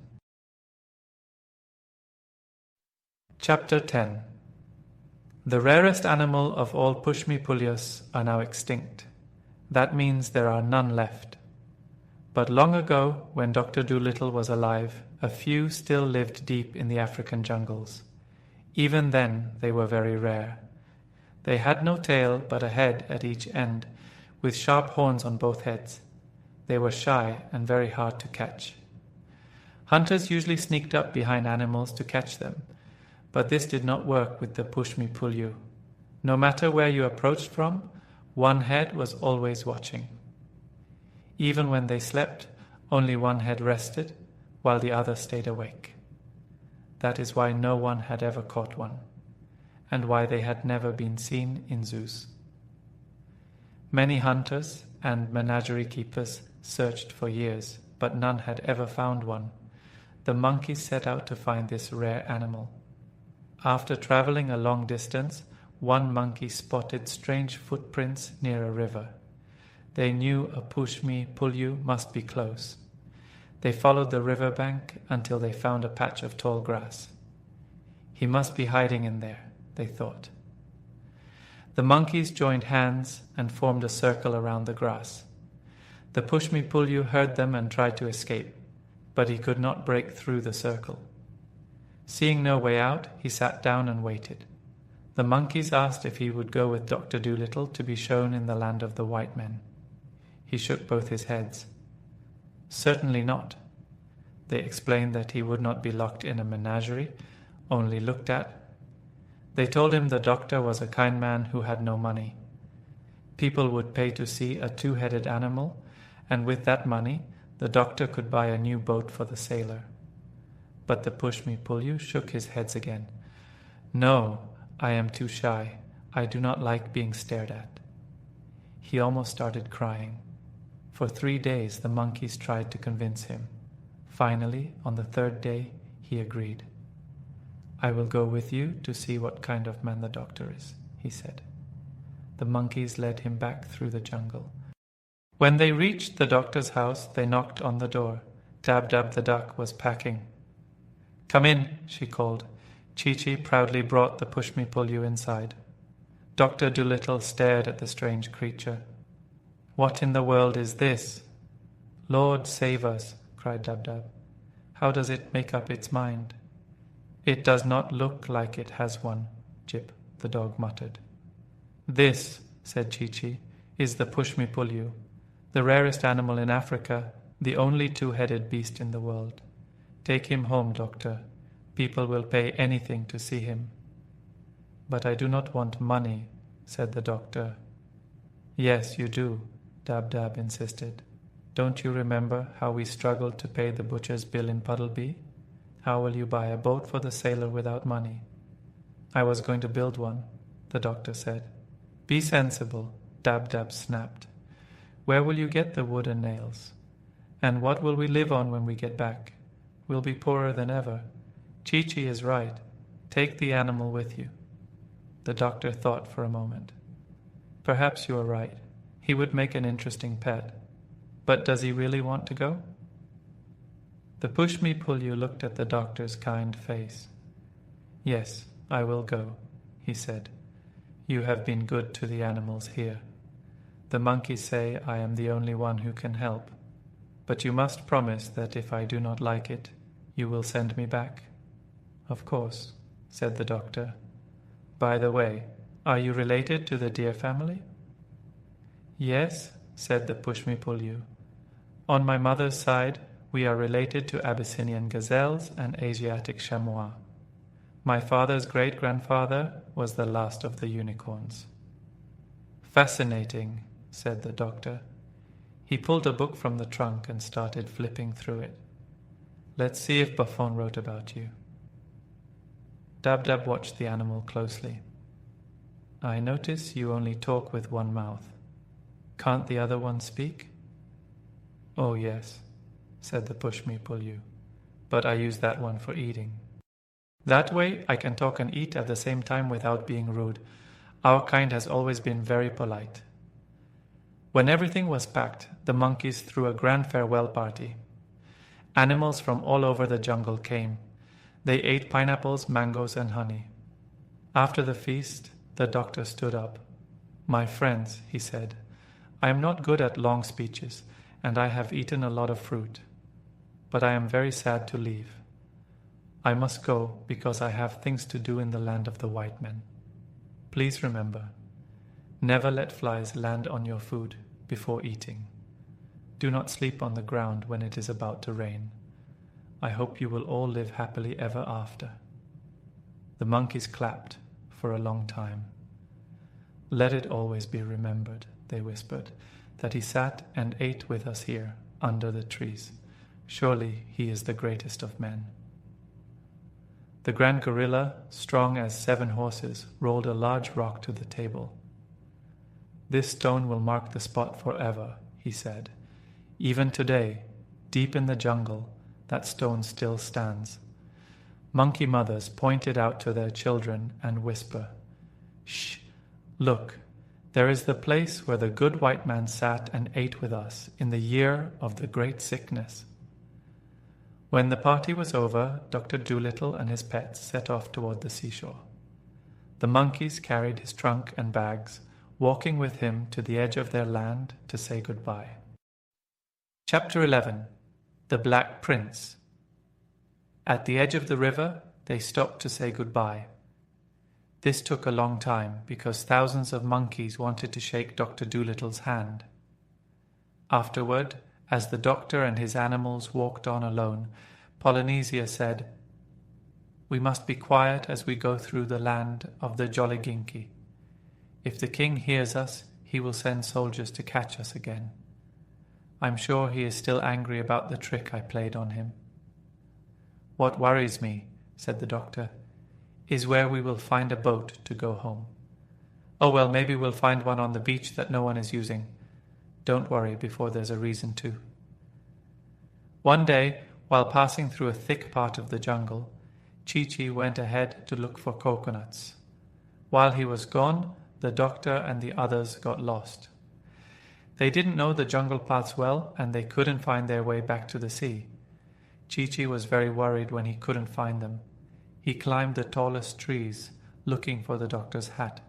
Chapter 10. The rarest animal of all push-me-pull-yus are now extinct. That means there are none left. But long ago, when Dr. Dolittle was alive, a few still lived deep in the African jungles. Even then, they were very rare. They had no tail but a head at each end, with sharp horns on both heads. They were shy and very hard to catch. Hunters usually sneaked up behind animals to catch them, but this did not work with the push-me-pull-you. No matter where you approached from, one head was always watching. Even when they slept, only one head rested, while the other stayed awake. That is why no one had ever caught one, and why they had never been seen in zoos. Many hunters and menagerie keepers searched for years, but none had ever found one. The monkeys set out to find this rare animal. After traveling a long distance, one monkey spotted strange footprints near a river. They knew a push-me-pull-you must be close. They followed the riverbank until they found a patch of tall grass. "He must be hiding in there," they thought. The monkeys joined hands and formed a circle around the grass. The push-me-pull-you heard them and tried to escape, but he could not break through the circle. Seeing no way out, he sat down and waited. The monkeys asked if he would go with Dr. Dolittle to be shown in the land of the white men. He shook both his heads. "Certainly not." They explained that he would not be locked in a menagerie, only looked at. They told him the doctor was a kind man who had no money. People would pay to see a two-headed animal, and with that money, the doctor could buy a new boat for the sailor. But the push-me-pull-you shook his heads again. "No, I am too shy. I do not like being stared at." He almost started crying. For 3 days the monkeys tried to convince him. Finally, on the 3rd day, he agreed. "I will go with you to see what kind of man the doctor is," he said. The monkeys led him back through the jungle. When they reached the doctor's house, they knocked on the door. Dab-Dab the duck was packing. "Come in," she called. Chi-Chi proudly brought the push-me-pull-you inside. Dr. Dolittle stared at the strange creature. "What in the world is this?" "Lord save us," cried Dab-Dab. "How does it make up its mind?" "It does not look like it has one," Jip, the dog, muttered. "This," said Chi-Chi, "is the push-me-pull-you, the rarest animal in Africa, the only two-headed beast in the world. Take him home, doctor. People will pay anything to see him." "But I do not want money," said the doctor. "Yes, you do. Dab insisted. "Don't you remember how we struggled to pay the butcher's bill in Puddleby? How will you buy a boat for the sailor without money?" "I was going to build one," the doctor said. "Be sensible," Dab snapped. "Where will you get the wood and nails? And what will we live on when we get back? We'll be poorer than ever. Chi-Chi is right. Take the animal with you." The doctor thought for a moment. "Perhaps you are right. He would make an interesting pet. But does he really want to go?" The push-me-pull-you looked at the doctor's kind face. "Yes, I will go," he said. "You have been good to the animals here. The monkeys say I am the only one who can help. But you must promise that if I do not like it, you will send me back." "Of course," said the doctor. "By the way, are you related to the deer family?" "Yes," said the push-me-pull-you. "On my mother's side, we are related to Abyssinian gazelles and Asiatic chamois. My father's great-grandfather was the last of the unicorns." "Fascinating," said the doctor. He pulled a book from the trunk and started flipping through it. "Let's see if Buffon wrote about you." Dab watched the animal closely. "I notice you only talk with one mouth. Can't the other one speak?" "Oh, yes," said the push-me-pull-you, "but I use that one for eating. That way I can talk and eat at the same time without being rude. Our kind has always been very polite." When everything was packed, the monkeys threw a grand farewell party. Animals from all over the jungle came. They ate pineapples, mangoes, and honey. After the feast, the doctor stood up. "My friends," he said, "I am not good at long speeches, and I have eaten a lot of fruit. But I am very sad to leave. I must go because I have things to do in the land of the white men. Please remember, never let flies land on your food before eating. Do not sleep on the ground when it is about to rain. I hope you will all live happily ever after." The monkeys clapped for a long time. "Let it always be remembered," they whispered, "that he sat and ate with us here under the trees. Surely he is the greatest of men." The grand gorilla, strong as 7 horses, rolled a large rock to the table. "This stone will mark the spot forever," he said. "Even today, deep in the jungle, that stone still stands. Monkey mothers point it out to their children and whisper, 'Shh, look, there is the place where the good white man sat and ate with us in the year of the great sickness.'" When the party was over, Dr. Dolittle and his pets set off toward the seashore. The monkeys carried his trunk and bags, walking with him to the edge of their land to say goodbye. Chapter 11. The Black Prince. At the edge of the river, they stopped to say goodbye. This took a long time because thousands of monkeys wanted to shake Dr. Dolittle's hand. Afterward, as the doctor and his animals walked on alone, Polynesia said, "We must be quiet as we go through the land of the Jolliginki. If the king hears us, he will send soldiers to catch us again. I'm sure he is still angry about the trick I played on him." "What worries me," said the doctor, "is where we will find a boat to go home. Oh well, maybe we'll find one on the beach that no one is using. Don't worry before there's a reason to." One day, while passing through a thick part of the jungle, Chi-Chi went ahead to look for coconuts. While he was gone, the doctor and the others got lost. They didn't know the jungle paths well, and they couldn't find their way back to the sea. Chi-Chi was very worried when he couldn't find them. He climbed the tallest trees, looking for the doctor's hat.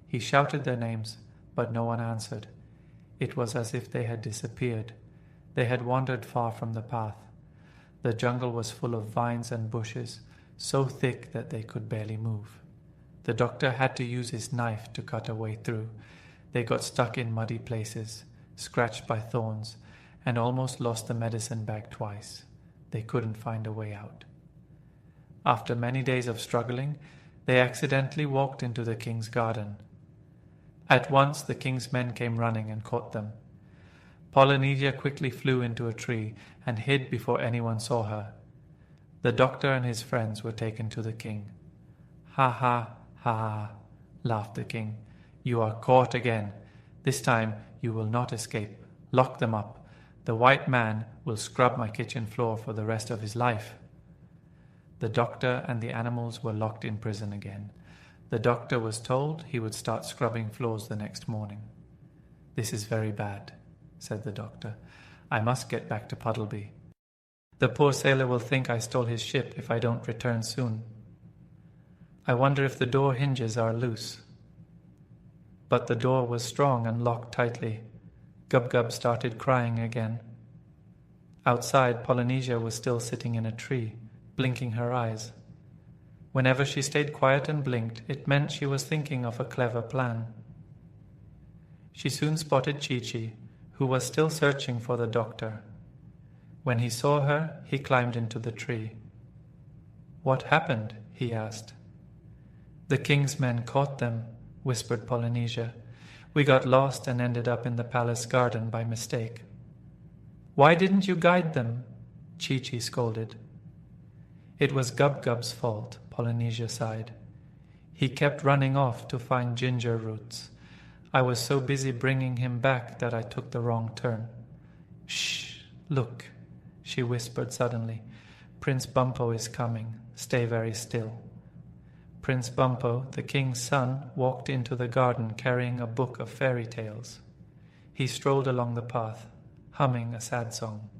He shouted their names, but no one answered. It was as if they had disappeared. They had wandered far from the path. The jungle was full of vines and bushes, so thick that they could barely move. The doctor had to use his knife to cut a way through. They got stuck in muddy places, scratched by thorns, and almost lost the medicine bag twice. They couldn't find a way out. After many days of struggling, they accidentally walked into the king's garden. At once the king's men came running and caught them. Polynesia quickly flew into a tree and hid before anyone saw her. The doctor and his friends were taken to the king. "Ha ha, ha ha," laughed the king. "You are caught again. This time you will not escape. Lock them up. The white man will scrub my kitchen floor for the rest of his life." The doctor and the animals were locked in prison again. The doctor was told he would start scrubbing floors the next morning. "This is very bad," said the doctor. "I must get back to Puddleby. The poor sailor will think I stole his ship if I don't return soon. I wonder if the door hinges are loose." But the door was strong and locked tightly. Gub-Gub started crying again. Outside, Polynesia was still sitting in a tree, blinking her eyes. Whenever she stayed quiet and blinked, it meant she was thinking of a clever plan. She soon spotted Chi-Chi, who was still searching for the doctor. When he saw her, he climbed into the tree. "What happened?" he asked. "The king's men caught them," whispered Polynesia. "We got lost and ended up in the palace garden by mistake." "Why didn't you guide them?" Chi-Chi scolded. "It was Gub-Gub's fault," Polynesia sighed. "He kept running off to find ginger roots. I was so busy bringing him back that I took the wrong turn." "Shh, look," she whispered suddenly. "Prince Bumpo is coming. Stay very still." Prince Bumpo, the king's son, walked into the garden carrying a book of fairy tales. He strolled along the path, humming a sad song.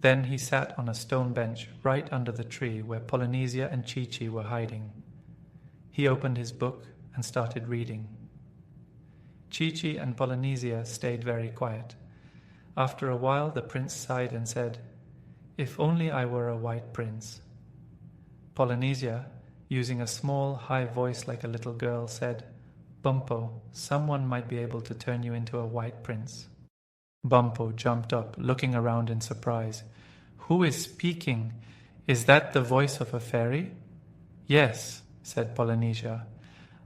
Then he sat on a stone bench right under the tree where Polynesia and Chi-Chi were hiding. He opened his book and started reading. Chi-Chi and Polynesia stayed very quiet. After a while, the prince sighed and said, "If only I were a white prince." Polynesia, using a small, high voice like a little girl, said, "Bumpo, someone might be able to turn you into a white prince." Bumpo jumped up, looking around in surprise. "Who is speaking? Is that the voice of a fairy?" "Yes," said Polynesia.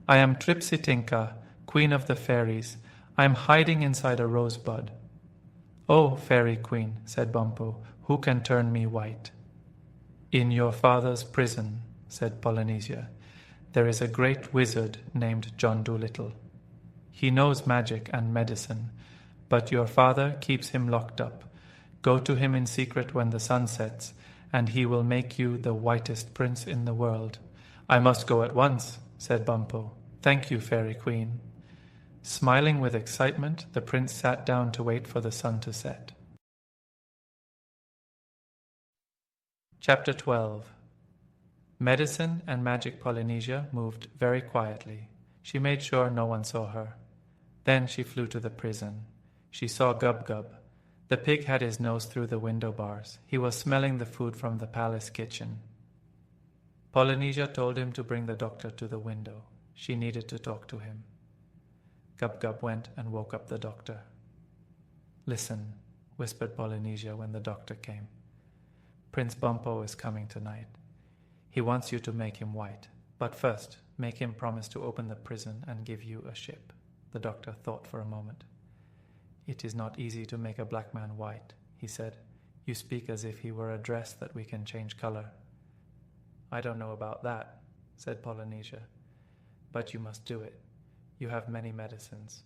"I am Tripsitinka, queen of the fairies. I am hiding inside a rosebud." "Oh, fairy queen," said Bumpo, "who can turn me white?" "In your father's prison," said Polynesia. "There is a great wizard named John Dolittle. He knows magic and medicine, but your father keeps him locked up. Go to him in secret when the sun sets, and he will make you the whitest prince in the world." "I must go at once," said Bumpo. "Thank you, fairy queen." Smiling with excitement, the prince sat down to wait for the sun to set. Chapter 12. Medicine and Magic Polynesia moved very quietly. She made sure no one saw her. Then she flew to the prison. She saw Gub-Gub. The pig had his nose through the window bars. He was smelling the food from the palace kitchen. Polynesia told him to bring the doctor to the window. She needed to talk to him. Gub-Gub went and woke up the doctor. "Listen," whispered Polynesia when the doctor came. "Prince Bumpo is coming tonight. He wants you to make him white. But first, make him promise to open the prison and give you a ship." The doctor thought for a moment. "It is not easy to make a black man white," he said. "You speak as if he were a dress that we can change color." "I don't know about that," said Polynesia. "But you must do it. You have many medicines.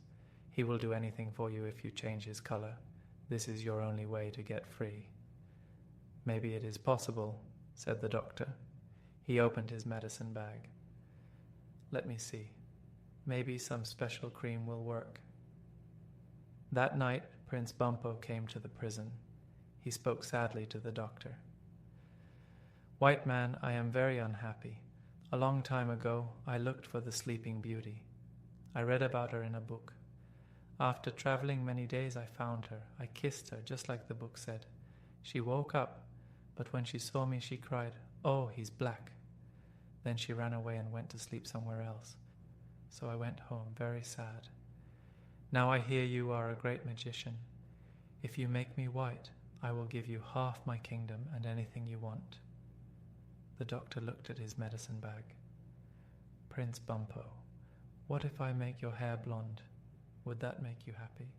He will do anything for you if you change his color. This is your only way to get free." "Maybe it is possible," said the doctor. He opened his medicine bag. "Let me see. Maybe some special cream will work." That night, Prince Bumpo came to the prison. He spoke sadly to the doctor. "White man, I am very unhappy. A long time ago, I looked for the Sleeping Beauty. I read about her in a book. After traveling many days, I found her. I kissed her, just like the book said. She woke up, but when she saw me, she cried, 'Oh, he's black.' Then she ran away and went to sleep somewhere else. So I went home, very sad. Now I hear you are a great magician. If you make me white, I will give you half my kingdom and anything you want." The doctor looked at his medicine bag. "Prince Bumpo, what if I make your hair blonde? Would that make you happy?"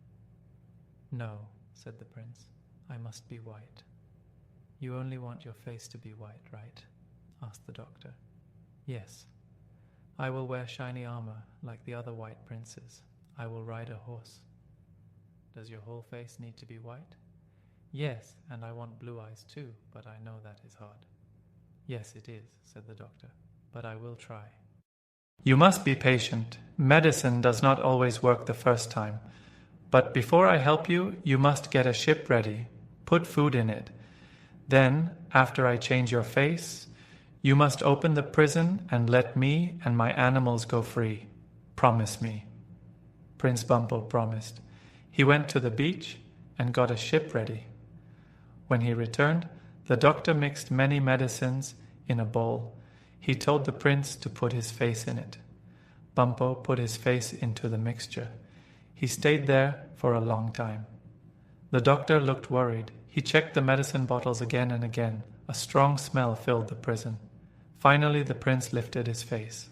"No," said the prince, "I must be white." "You only want your face to be white, right?" asked the doctor. "Yes. I will wear shiny armor like the other white princes. I will ride a horse." "Does your whole face need to be white?" "Yes, and I want blue eyes too, but I know that is hard." "Yes, it is," said the doctor, "but I will try." "You must be patient. Medicine does not always work the first time. But before I help you, you must get a ship ready. Put food in it. Then, after I change your face, you must open the prison and let me and my animals go free. Promise me." Prince Bumpo promised. He went to the beach and got a ship ready. When he returned, the doctor mixed many medicines in a bowl. He told the prince to put his face in it. Bumpo put his face into the mixture. He stayed there for a long time. The doctor looked worried. He checked the medicine bottles again and again. A strong smell filled the prison. Finally, the prince lifted his face.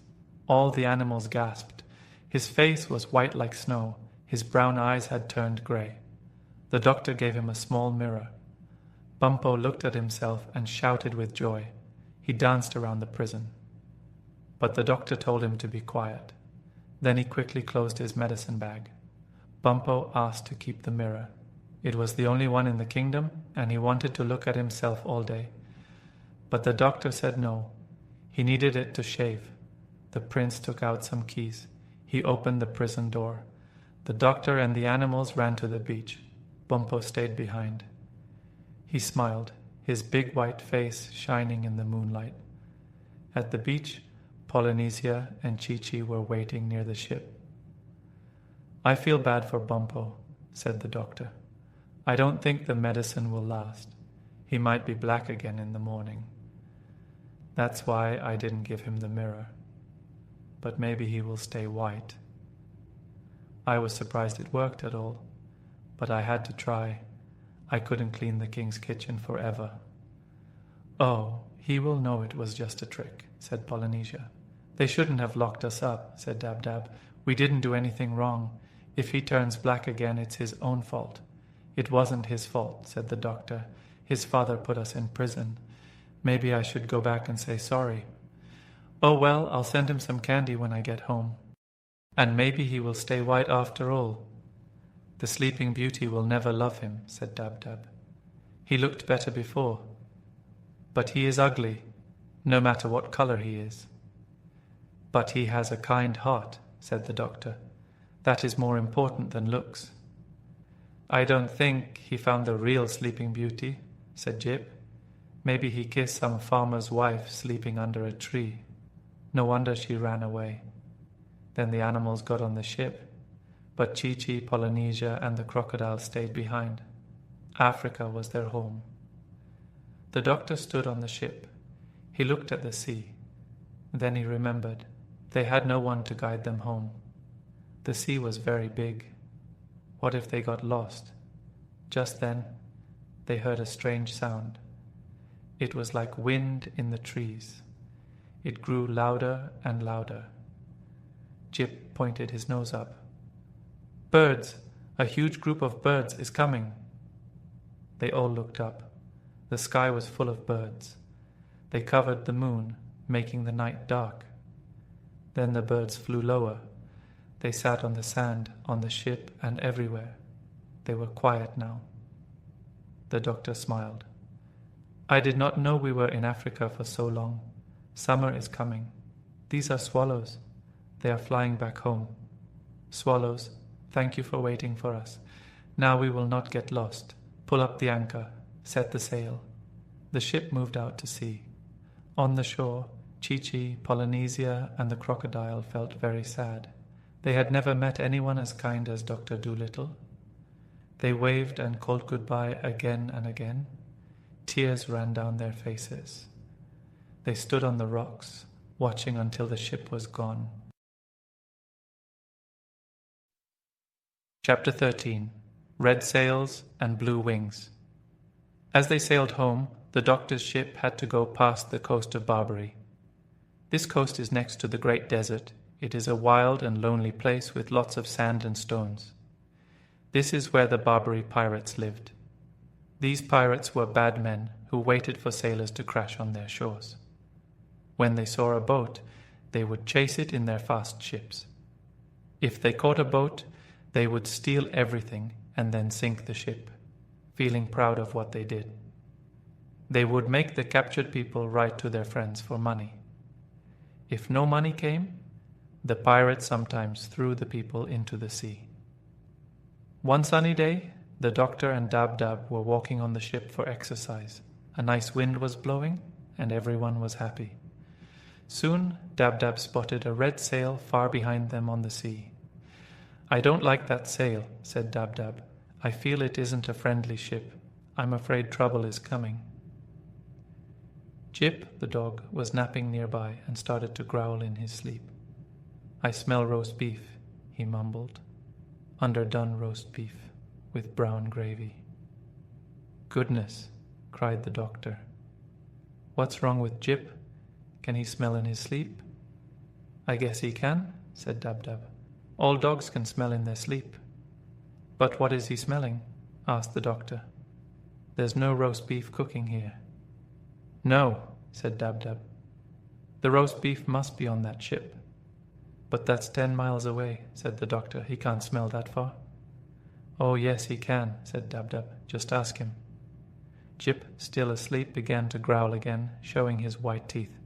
All the animals gasped. His face was white like snow. His brown eyes had turned grey. The doctor gave him a small mirror. Bumpo looked at himself and shouted with joy. He danced around the prison. But the doctor told him to be quiet. Then he quickly closed his medicine bag. Bumpo asked to keep the mirror. It was the only one in the kingdom, and he wanted to look at himself all day. But the doctor said no. He needed it to shave. The prince took out some keys. He opened the prison door. The doctor and the animals ran to the beach. Bumpo stayed behind. He smiled, his big white face shining in the moonlight. At the beach, Polynesia and Chi-Chi were waiting near the ship. "I feel bad for Bumpo," said the doctor. "I don't think the medicine will last. He might be black again in the morning. That's why I didn't give him the mirror. But maybe he will stay white." I was surprised it worked at all, but I had to try. I couldn't clean the king's kitchen forever. "Oh, he will know it was just a trick," said Polynesia. "They shouldn't have locked us up," said Dab-Dab. "We didn't do anything wrong. If he turns black again, it's his own fault." "It wasn't his fault," said the doctor. "His father put us in prison. Maybe I should go back and say sorry." "Oh well, I'll send him some candy when I get home. And maybe he will stay white after all." "The Sleeping Beauty will never love him," said Dab-Dab. "He looked better before. But he is ugly, no matter what color he is." "But he has a kind heart," said the doctor. "That is more important than looks." "I don't think he found the real Sleeping Beauty," said Jip. "Maybe he kissed some farmer's wife sleeping under a tree. No wonder she ran away." Then the animals got on the ship, but Chi-Chi, Polynesia, and the crocodile stayed behind. Africa was their home. The doctor stood on the ship. He looked at the sea. Then he remembered. They had no one to guide them home. The sea was very big. What if they got lost? Just then, they heard a strange sound. It was like wind in the trees. It grew louder and louder. Jip pointed his nose up. "Birds! A huge group of birds is coming!" They all looked up. The sky was full of birds. They covered the moon, making the night dark. Then the birds flew lower. They sat on the sand, on the ship, and everywhere. They were quiet now. The doctor smiled. "I did not know we were in Africa for so long. Summer is coming. These are swallows. They are flying back home. Swallows, thank you for waiting for us. Now we will not get lost. Pull up the anchor. Set the sail." The ship moved out to sea. On the shore, Chi-Chi, Polynesia, and the crocodile felt very sad. They had never met anyone as kind as Dr. Dolittle. They waved and called goodbye again and again. Tears ran down their faces. They stood on the rocks, watching until the ship was gone. Chapter 13. Red Sails and Blue Wings. As they sailed home, the doctor's ship had to go past the coast of Barbary. This coast is next to the Great Desert. It is a wild and lonely place with lots of sand and stones. This is where the Barbary pirates lived. These pirates were bad men who waited for sailors to crash on their shores. When they saw a boat, they would chase it in their fast ships. If they caught a boat, they would steal everything and then sink the ship, feeling proud of what they did. They would make the captured people write to their friends for money. If no money came, the pirates sometimes threw the people into the sea. One sunny day, the doctor and Dab-Dab were walking on the ship for exercise. A nice wind was blowing, and everyone was happy. Soon, Dab-Dab spotted a red sail far behind them on the sea. "I don't like that sail," said Dab-Dab. "I feel it isn't a friendly ship. I'm afraid trouble is coming." Jip, the dog, was napping nearby and started to growl in his sleep. "I smell roast beef," he mumbled. "Underdone roast beef with brown gravy." "Goodness," cried the doctor. "What's wrong with Jip? Can he smell in his sleep?" "I guess he can," said Dab-Dab. "All dogs can smell in their sleep." "But what is he smelling?" asked the doctor. "There's no roast beef cooking here." "No," said Dab-Dab. "The roast beef must be on that ship." "But that's 10 miles away," said the doctor. "He can't smell that far." "Oh, yes, he can," said Dab-Dab. "Just ask him." Jip, still asleep, began to growl again, showing his white teeth.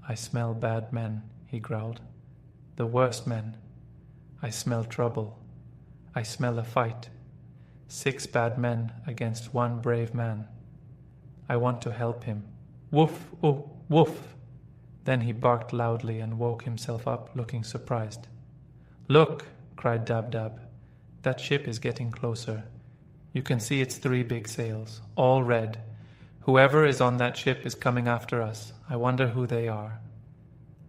"I smell bad men," he growled. "The worst men. I smell trouble. I smell a fight. 6 bad men against 1 brave man. I want to help him. Woof, oh, woof." Then he barked loudly and woke himself up, looking surprised. "Look," cried Dab-Dab. "That ship is getting closer. You can see its 3 big sails, all red. Whoever is on that ship is coming after us. I wonder who they are."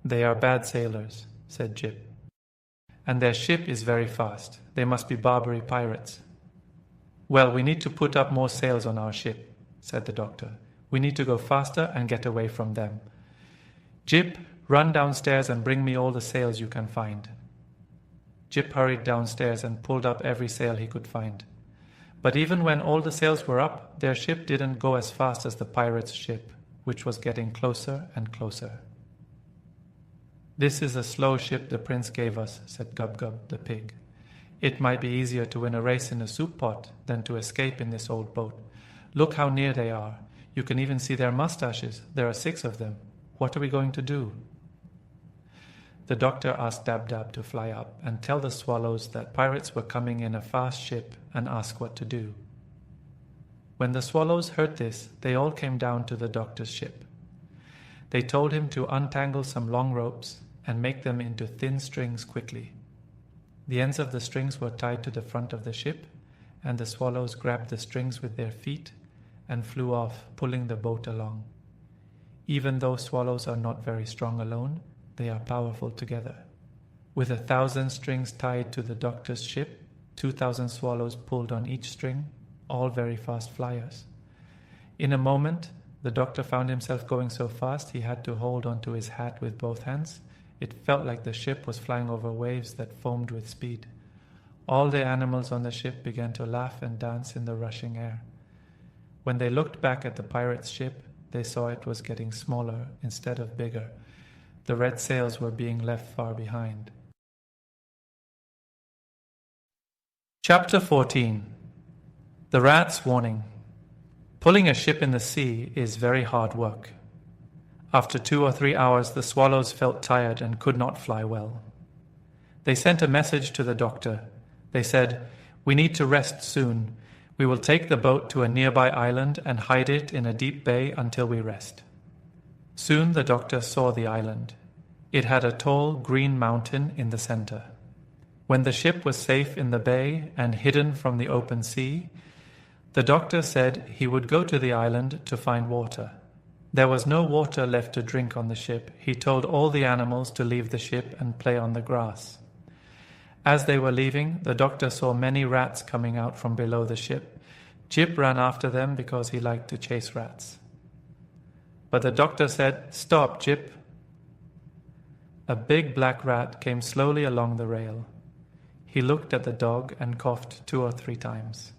"They are bad sailors," said Jip. "And their ship is very fast. They must be Barbary pirates." "Well, we need to put up more sails on our ship," said the doctor. "We need to go faster and get away from them. Jip, run downstairs and bring me all the sails you can find." Jip hurried downstairs and pulled up every sail he could find. But even when all the sails were up, their ship didn't go as fast as the pirates' ship, which was getting closer and closer. "This is a slow ship the prince gave us," said Gub-Gub the pig. "It might be easier to win a race in a soup pot than to escape in this old boat. Look how near they are. You can even see their mustaches. There are 6 of them. What are we going to do?" The doctor asked Dab-Dab to fly up and tell the swallows that pirates were coming in a fast ship and ask what to do. When the swallows heard this, they all came down to the doctor's ship. They told him to untangle some long ropes and make them into thin strings quickly. The ends of the strings were tied to the front of the ship, and the swallows grabbed the strings with their feet and flew off, pulling the boat along. Even though swallows are not very strong alone, they are powerful together. With 1,000 strings tied to the doctor's ship, 2,000 swallows pulled on each string, all very fast flyers. In a moment, the doctor found himself going so fast he had to hold onto his hat with both hands. It felt like the ship was flying over waves that foamed with speed. All the animals on the ship began to laugh and dance in the rushing air. When they looked back at the pirate's ship, they saw it was getting smaller instead of bigger. The red sails were being left far behind. Chapter 14. The Rat's Warning. Pulling a ship in the sea is very hard work. After 2 or 3 hours, the swallows felt tired and could not fly well. They sent a message to the doctor. They said, "We need to rest soon. We will take the boat to a nearby island and hide it in a deep bay until we rest." Soon the doctor saw the island. It had a tall green mountain in the center. When the ship was safe in the bay and hidden from the open sea, the doctor said he would go to the island to find water. There was no water left to drink on the ship. He told all the animals to leave the ship and play on the grass. As they were leaving, the doctor saw many rats coming out from below the ship. Jip ran after them because he liked to chase rats. But the doctor said, "Stop, Jip." A big black rat came slowly along the rail. He looked at the dog and coughed 2 or 3 times.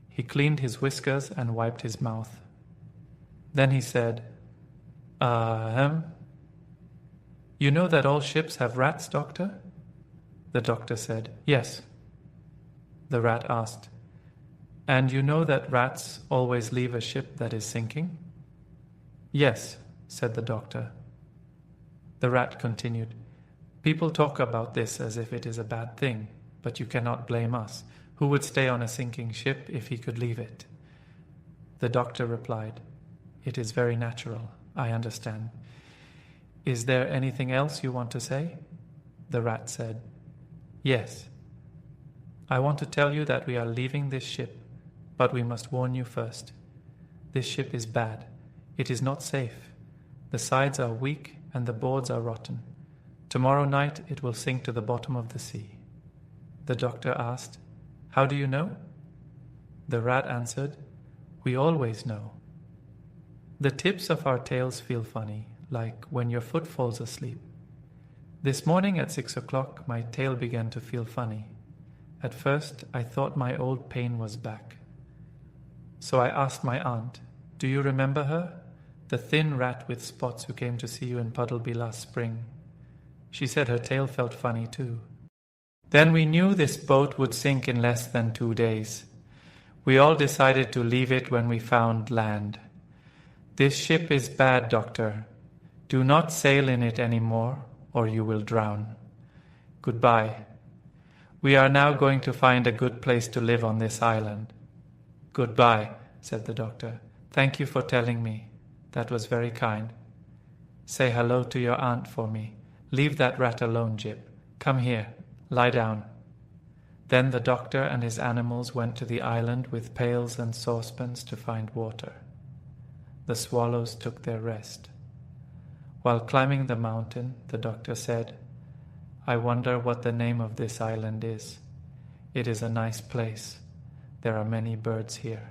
He cleaned his whiskers and wiped his mouth. Then he said, You know that all ships have rats, Doctor? The doctor said, Yes. The rat asked, And you know that rats always leave a ship that is sinking? Yes, said the doctor. The rat continued, People talk about this as if it is a bad thing, but you cannot blame us. Who would stay on a sinking ship if he could leave it? The doctor replied, It is very natural, I understand. Is there anything else you want to say? The rat said, Yes. I want to tell you that we are leaving this ship, but we must warn you first. This ship is bad. It is not safe. The sides are weak and the boards are rotten. Tomorrow night it will sink to the bottom of the sea. The doctor asked, How do you know? The rat answered, We always know. The tips of our tails feel funny, like when your foot falls asleep. This morning at 6 o'clock my tail began to feel funny. At first I thought my old pain was back. So I asked my aunt, Do you remember her? The thin rat with spots who came to see you in Puddleby last spring. She said her tail felt funny too. Then we knew this boat would sink in less than 2 days. We all decided to leave it when we found land. This ship is bad, Doctor. Do not sail in it any more, or you will drown. Goodbye. We are now going to find a good place to live on this island. Goodbye, said the doctor. Thank you for telling me. That was very kind. Say hello to your aunt for me. Leave that rat alone, Jip. Come here. Lie down. Then the doctor and his animals went to the island with pails and saucepans to find water. The swallows took their rest. While climbing the mountain, the doctor said, I wonder what the name of this island is. It is a nice place. There are many birds here.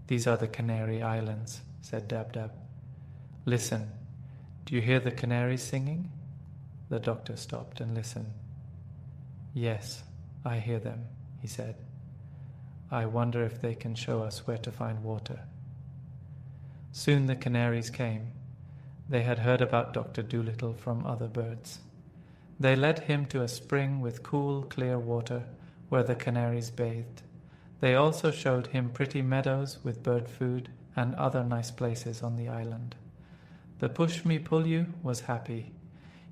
These are the Canary Islands, said Dab-Dab. Listen, do you hear the canaries singing? The doctor stopped and listened. Yes, I hear them, he said. I wonder if they can show us where to find water. Soon the canaries came. They had heard about Dr. Dolittle from other birds. They led him to a spring with cool, clear water where the canaries bathed. They also showed him pretty meadows with bird food and other nice places on the island. The push-me-pull-you was happy.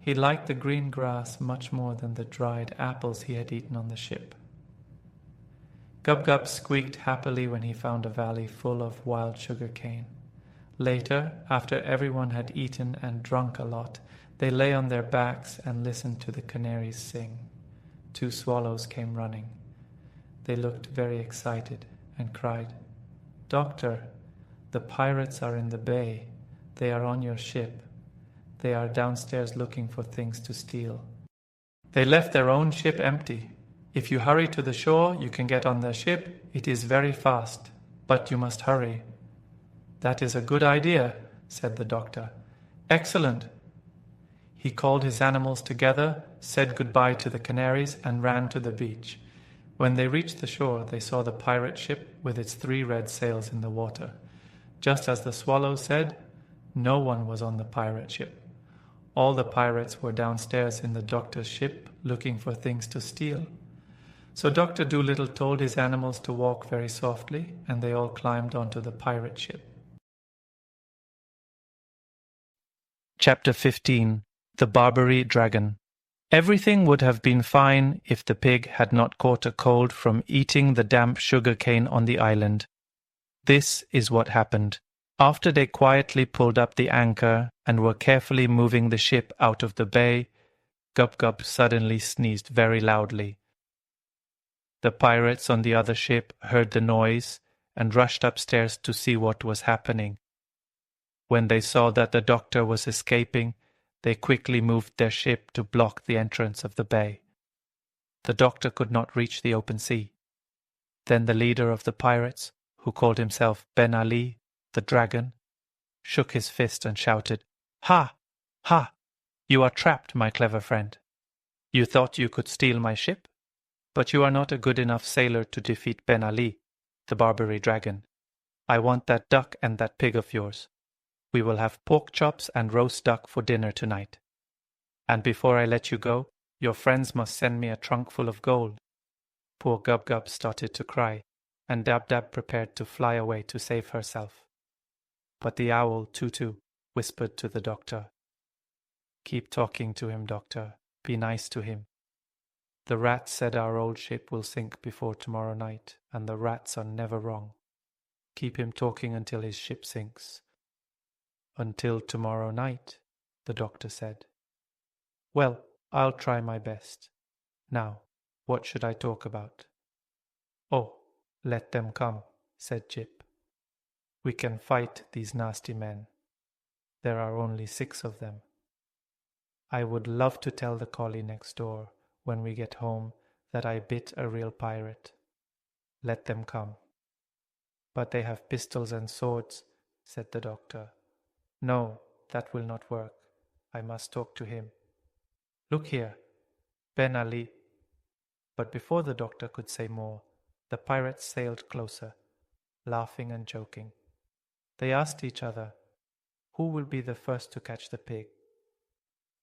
He liked the green grass much more than the dried apples he had eaten on the ship. Gub-Gub squeaked happily when he found a valley full of wild sugar cane. Later, after everyone had eaten and drunk a lot, they lay on their backs and listened to the canaries sing. 2 swallows came running. They looked very excited and cried, Doctor, the pirates are in the bay. They are on your ship. They are downstairs looking for things to steal. They left their own ship empty. If you hurry to the shore, you can get on their ship. It is very fast, but you must hurry. That is a good idea, said the doctor. Excellent. He called his animals together, said goodbye to the canaries, and ran to the beach. When they reached the shore, they saw the pirate ship with its 3 red sails in the water. Just as the swallow said, no one was on the pirate ship. All the pirates were downstairs in the doctor's ship looking for things to steal. So Dr. Dolittle told his animals to walk very softly, and they all climbed onto the pirate ship. Chapter 15. The Barbary Dragon. Everything would have been fine if the pig had not caught a cold from eating the damp sugar cane on the island. This is what happened. After they quietly pulled up the anchor and were carefully moving the ship out of the bay, Gub-Gub suddenly sneezed very loudly. The pirates on the other ship heard the noise and rushed upstairs to see what was happening. When they saw that the doctor was escaping, they quickly moved their ship to block the entrance of the bay. The doctor could not reach the open sea. Then the leader of the pirates, who called himself Ben Ali, the dragon, shook his fist and shouted, "Ha! Ha! You are trapped, my clever friend. You thought you could steal my ship, But you are not a good enough sailor to defeat Ben Ali, the Barbary dragon. I want that duck and that pig of yours. We will have pork chops and roast duck for dinner tonight. And before I let you go, your friends must send me a trunk full of gold." Poor Gub Gub started to cry, and Dab Dab prepared to fly away to save herself. But the owl, Tutu, whispered to the doctor, "Keep talking to him, doctor. Be nice to him. The rats said our old ship will sink before tomorrow night, and the rats are never wrong. Keep him talking until his ship sinks." "Until tomorrow night," the doctor said. "Well, I'll try my best. Now, what should I talk about?" "Oh, let them come," said Jip. "We can fight these nasty men. There are only 6 of them. I would love to tell the collie next door, when we get home, that I bit a real pirate. Let them come." "But they have pistols and swords," said the doctor. "No, that will not work. I must talk to him. Look here, Ben Ali." But before the doctor could say more, the pirates sailed closer, laughing and joking. They asked each other, "Who will be the first to catch the pig?"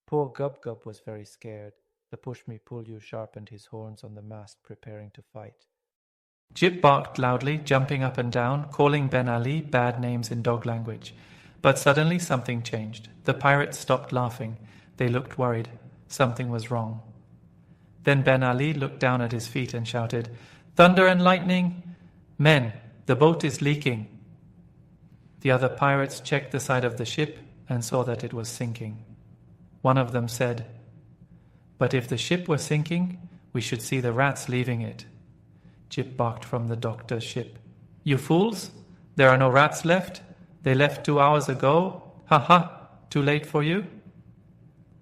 Poor Gub Gub was very scared. The push-me-pull-you sharpened his horns on the mast, preparing to fight. Jip barked loudly, jumping up and down, calling Ben Ali bad names in dog language. But suddenly something changed. The pirates stopped laughing. They looked worried. Something was wrong. Then Ben Ali looked down at his feet and shouted, "Thunder and lightning! Men, the boat is leaking!" The other pirates checked the side of the ship and saw that it was sinking. One of them said, "But if the ship were sinking, we should see the rats leaving it." Jip barked from the doctor's ship, "You fools! There are no rats left. They left 2 hours ago. Ha ha! Too late for you?"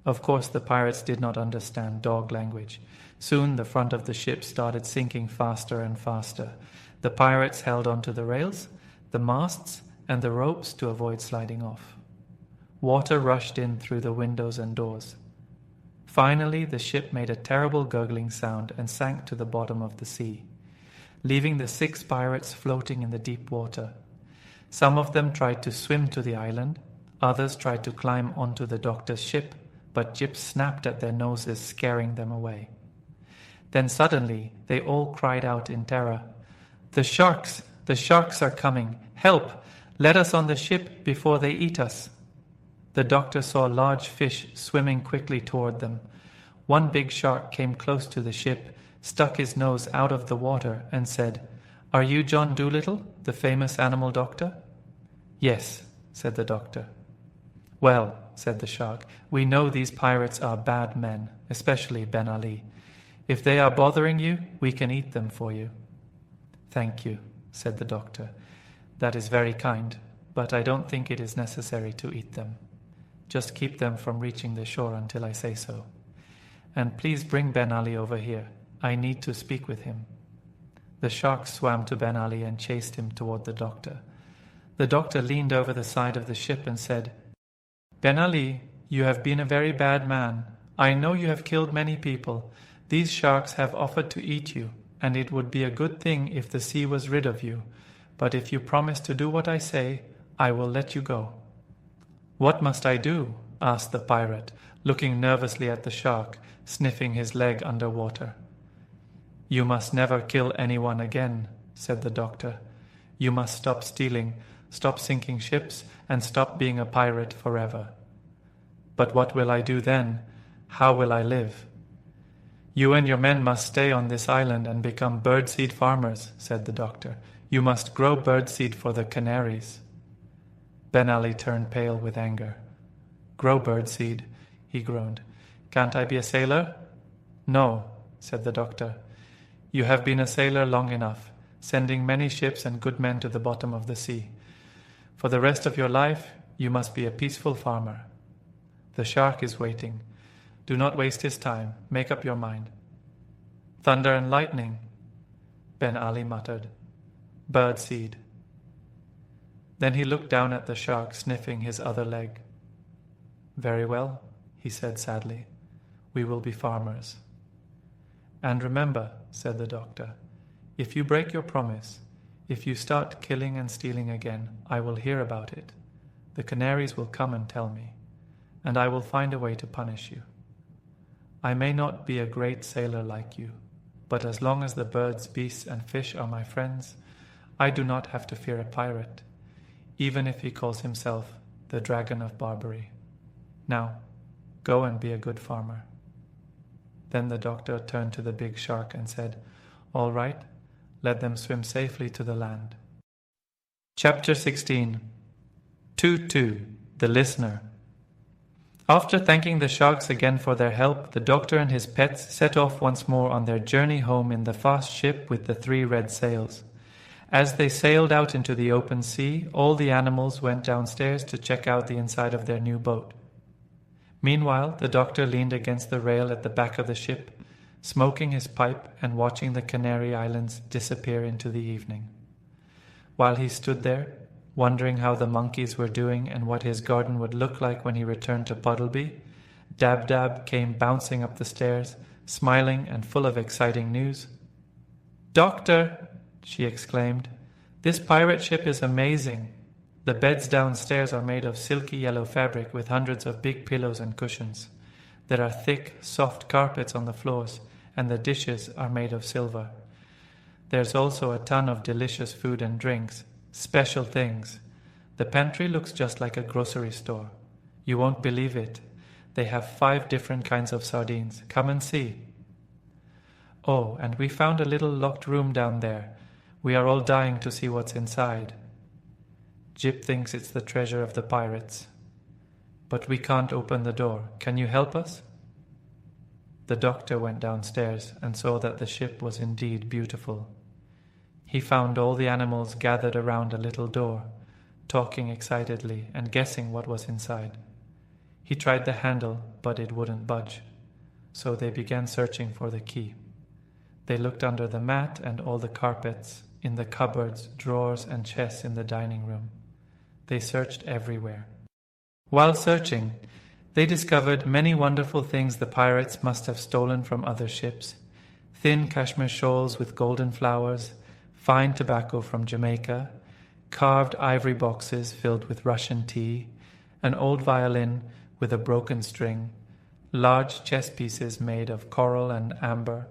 Of course, the pirates did not understand dog language. Soon the front of the ship started sinking faster and faster. The pirates held onto the rails, the masts, and the ropes to avoid sliding off. Water rushed in through the windows and doors. Finally, the ship made a terrible gurgling sound and sank to the bottom of the sea, leaving the 6 pirates floating in the deep water. Some of them tried to swim to the island, others tried to climb onto the doctor's ship, but Jip snapped at their noses, scaring them away. Then suddenly they all cried out in terror, "The sharks! The sharks are coming! Help! Let us on the ship before they eat us!" The doctor saw large fish swimming quickly toward them. One big shark came close to the ship, stuck his nose out of the water, and said, "Are you John Dolittle, the famous animal doctor?" "Yes," said the doctor. "Well," said the shark, "we know these pirates are bad men, especially Ben Ali. If they are bothering you, we can eat them for you." "Thank you," said the doctor. "That is very kind, but I don't think it is necessary to eat them. Just keep them from reaching the shore until I say so. And please bring Ben Ali over here. I need to speak with him." The shark swam to Ben Ali and chased him toward the doctor. The doctor leaned over the side of the ship and said, "Ben Ali, you have been a very bad man. I know you have killed many people. These sharks have offered to eat you, and it would be a good thing if the sea was rid of you. But if you promise to do what I say, I will let you go." "What must I do?" asked the pirate, looking nervously at the shark, sniffing his leg underwater. "You must never kill anyone again," said the doctor. "You must stop stealing, stop sinking ships, and stop being a pirate forever." "But what will I do then? How will I live?" "You and your men must stay on this island and become birdseed farmers," said the doctor. "You must grow birdseed for the canaries." Ben Ali turned pale with anger. "Grow birdseed," he groaned. "Can't I be a sailor?" "No," said the doctor. "You have been a sailor long enough, sending many ships and good men to the bottom of the sea. For the rest of your life, you must be a peaceful farmer. The shark is waiting. Do not waste his time. Make up your mind." "Thunder and lightning," Ben Ali muttered. "Birdseed." Then he looked down at the shark, sniffing his other leg. "Very well," he said sadly. "We will be farmers." And remember, said the doctor, if you break your promise, if you start killing and stealing again, I will hear about it. The canaries will come and tell me, and I will find a way to punish you. I may not be a great sailor like you, but as long as the birds, beasts, and fish are my friends, I do not have to fear a pirate, even if he calls himself the Dragon of Barbary. Now, go and be a good farmer. Then the doctor turned to the big shark and said, All right, let them swim safely to the land. Chapter 16. Tutu, the Listener. After thanking the sharks again for their help, the doctor and his pets set off once more on their journey home in the fast ship with the 3 red sails. As they sailed out into the open sea, all the animals went downstairs to check out the inside of their new boat. Meanwhile, the doctor leaned against the rail at the back of the ship, smoking his pipe and watching the Canary Islands disappear into the evening. While he stood there, wondering how the monkeys were doing and what his garden would look like when he returned to Puddleby, Dab-Dab came bouncing up the stairs, smiling and full of exciting news. "Doctor," she exclaimed, "this pirate ship is amazing. The beds downstairs are made of silky yellow fabric with hundreds of big pillows and cushions. There are thick, soft carpets on the floors, and the dishes are made of silver. There's also a ton of delicious food and drinks, special things. The pantry looks just like a grocery store. You won't believe it. They have 5 different kinds of sardines. Come and see. Oh, and we found a little locked room down there. We are all dying to see what's inside. Jip thinks it's the treasure of the pirates. But we can't open the door. Can you help us?" The doctor went downstairs and saw that the ship was indeed beautiful. He found all the animals gathered around a little door, talking excitedly and guessing what was inside. He tried the handle, but it wouldn't budge, so they began searching for the key. They looked under the mat and all the carpets, in the cupboards, drawers, and chests in the dining room. They searched everywhere. While searching, they discovered many wonderful things the pirates must have stolen from other ships: thin cashmere shawls with golden flowers, fine tobacco from Jamaica, carved ivory boxes filled with Russian tea, an old violin with a broken string, large chess pieces made of coral and amber,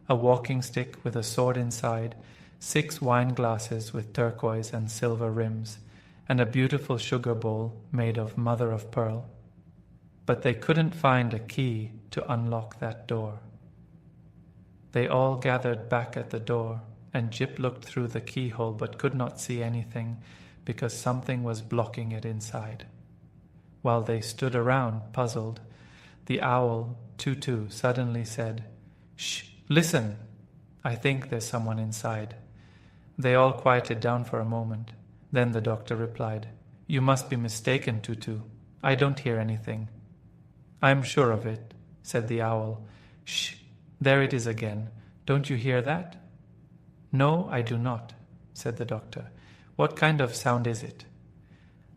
a walking stick with a sword inside, 6 wine glasses with turquoise and silver rims, and a beautiful sugar bowl made of mother of pearl. But they couldn't find a key to unlock that door. They all gathered back at the door, and Jip looked through the keyhole but could not see anything because something was blocking it inside. While they stood around, puzzled, the owl, Tutu, suddenly said, "Shh, listen! I think there's someone inside." They all quieted down for a moment. Then the doctor replied, "You must be mistaken, Tutu. I don't hear anything." "I'm sure of it," said the owl. "Shh, there it is again. Don't you hear that?" "No, I do not," said the doctor. "What kind of sound is it?"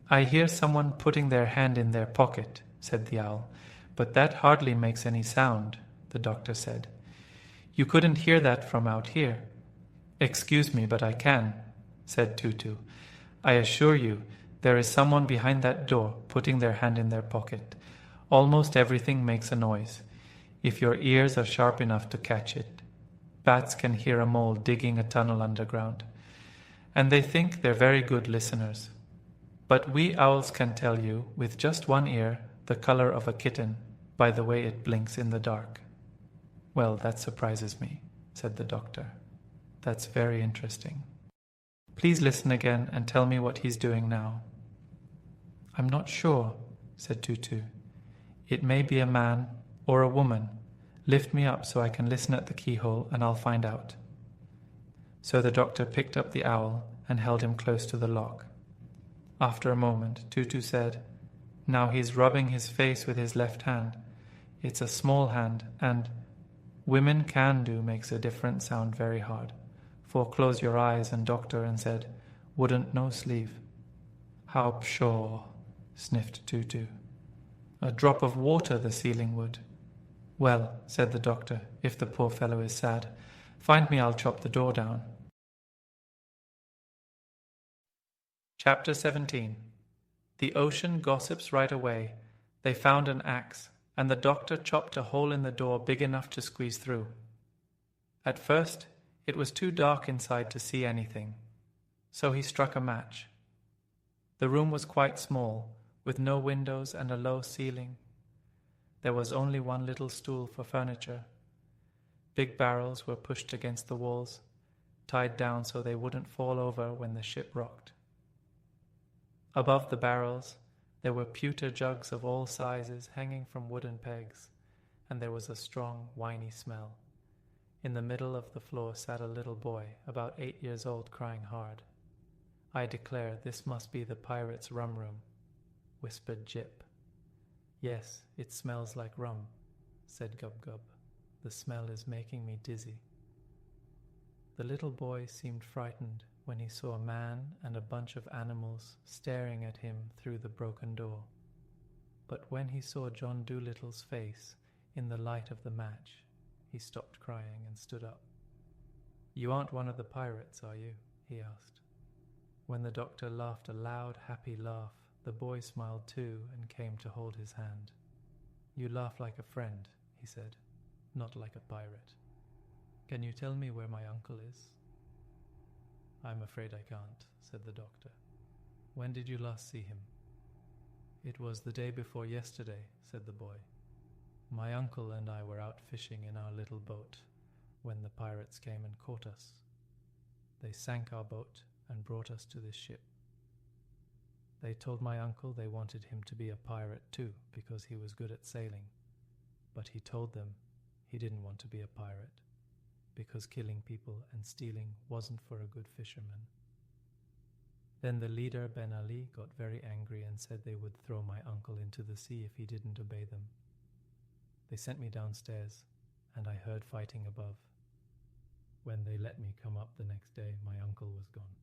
"I hear someone putting their hand in their pocket," said the owl. "But that hardly makes any sound," the doctor said. "You couldn't hear that from out here." "Excuse me, but I can," said Tutu. "I assure you, there is someone behind that door putting their hand in their pocket. Almost everything makes a noise, if your ears are sharp enough to catch it. Bats can hear a mole digging a tunnel underground, and they think they're very good listeners. But we owls can tell you, with just one ear, the color of a kitten by the way it blinks in the dark." "Well, that surprises me," said the doctor. "That's very interesting. Please listen again and tell me what he's doing now." "I'm not sure," said Tutu. "It may be a man or a woman. Lift me up so I can listen at the keyhole and I'll find out." So the doctor picked up the owl and held him close to the lock. After a moment, Tutu said, "Now he's rubbing his face with his left hand. It's a small hand, and women can do makes a different sound very hard. For close your eyes and doctor," and said, "Wouldn't no sleeve." "How pshaw," sniffed Tutu. "A drop of water the ceiling would." "Well," said the doctor, "if the poor fellow is sad, find me, I'll chop the door down." Chapter 17. The ocean gossips right away. They found an axe, and the doctor chopped a hole in the door big enough to squeeze through. At first, it was too dark inside to see anything, so he struck a match. The room was quite small, with no windows and a low ceiling. There was only one little stool for furniture. Big barrels were pushed against the walls, tied down so they wouldn't fall over when the ship rocked. Above the barrels, there were pewter jugs of all sizes hanging from wooden pegs, and there was a strong, winey smell. In the middle of the floor sat a little boy, about 8 years old, crying hard. "I declare this must be the pirate's rum room," whispered Jip. "Yes, it smells like rum," said Gub-Gub. "The smell is making me dizzy." The little boy seemed frightened when he saw a man and a bunch of animals staring at him through the broken door. But when he saw John Dolittle's face in the light of the match, he stopped crying and stood up. "You aren't one of the pirates, are you?" he asked. When the doctor laughed a loud, happy laugh, the boy smiled too and came to hold his hand. "You laugh like a friend," he said, "not like a pirate. Can you tell me where my uncle is?" "I'm afraid I can't," said the doctor. "When did you last see him?" "It was the day before yesterday," said the boy. "My uncle and I were out fishing in our little boat when the pirates came and caught us. They sank our boat and brought us to this ship. They told my uncle they wanted him to be a pirate too because he was good at sailing, but he told them he didn't want to be a pirate because killing people and stealing wasn't for a good fisherman. Then the leader, Ben Ali, got very angry and said they would throw my uncle into the sea if he didn't obey them. They sent me downstairs, and I heard fighting above. When they let me come up the next day, my uncle was gone.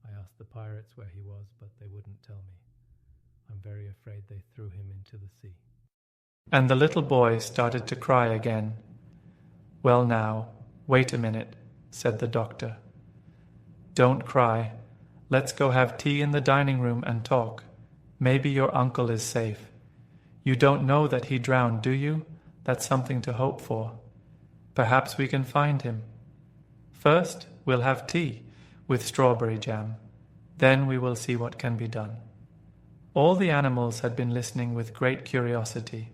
I asked the pirates where he was, but they wouldn't tell me. I'm very afraid they threw him into the sea." And the little boy started to cry again. "Well now, wait a minute," said the doctor. "Don't cry. Let's go have tea in the dining room and talk. Maybe your uncle is safe. You don't know that he drowned, do you? That's something to hope for. Perhaps we can find him. First, we'll have tea with strawberry jam. Then we will see what can be done." All the animals had been listening with great curiosity.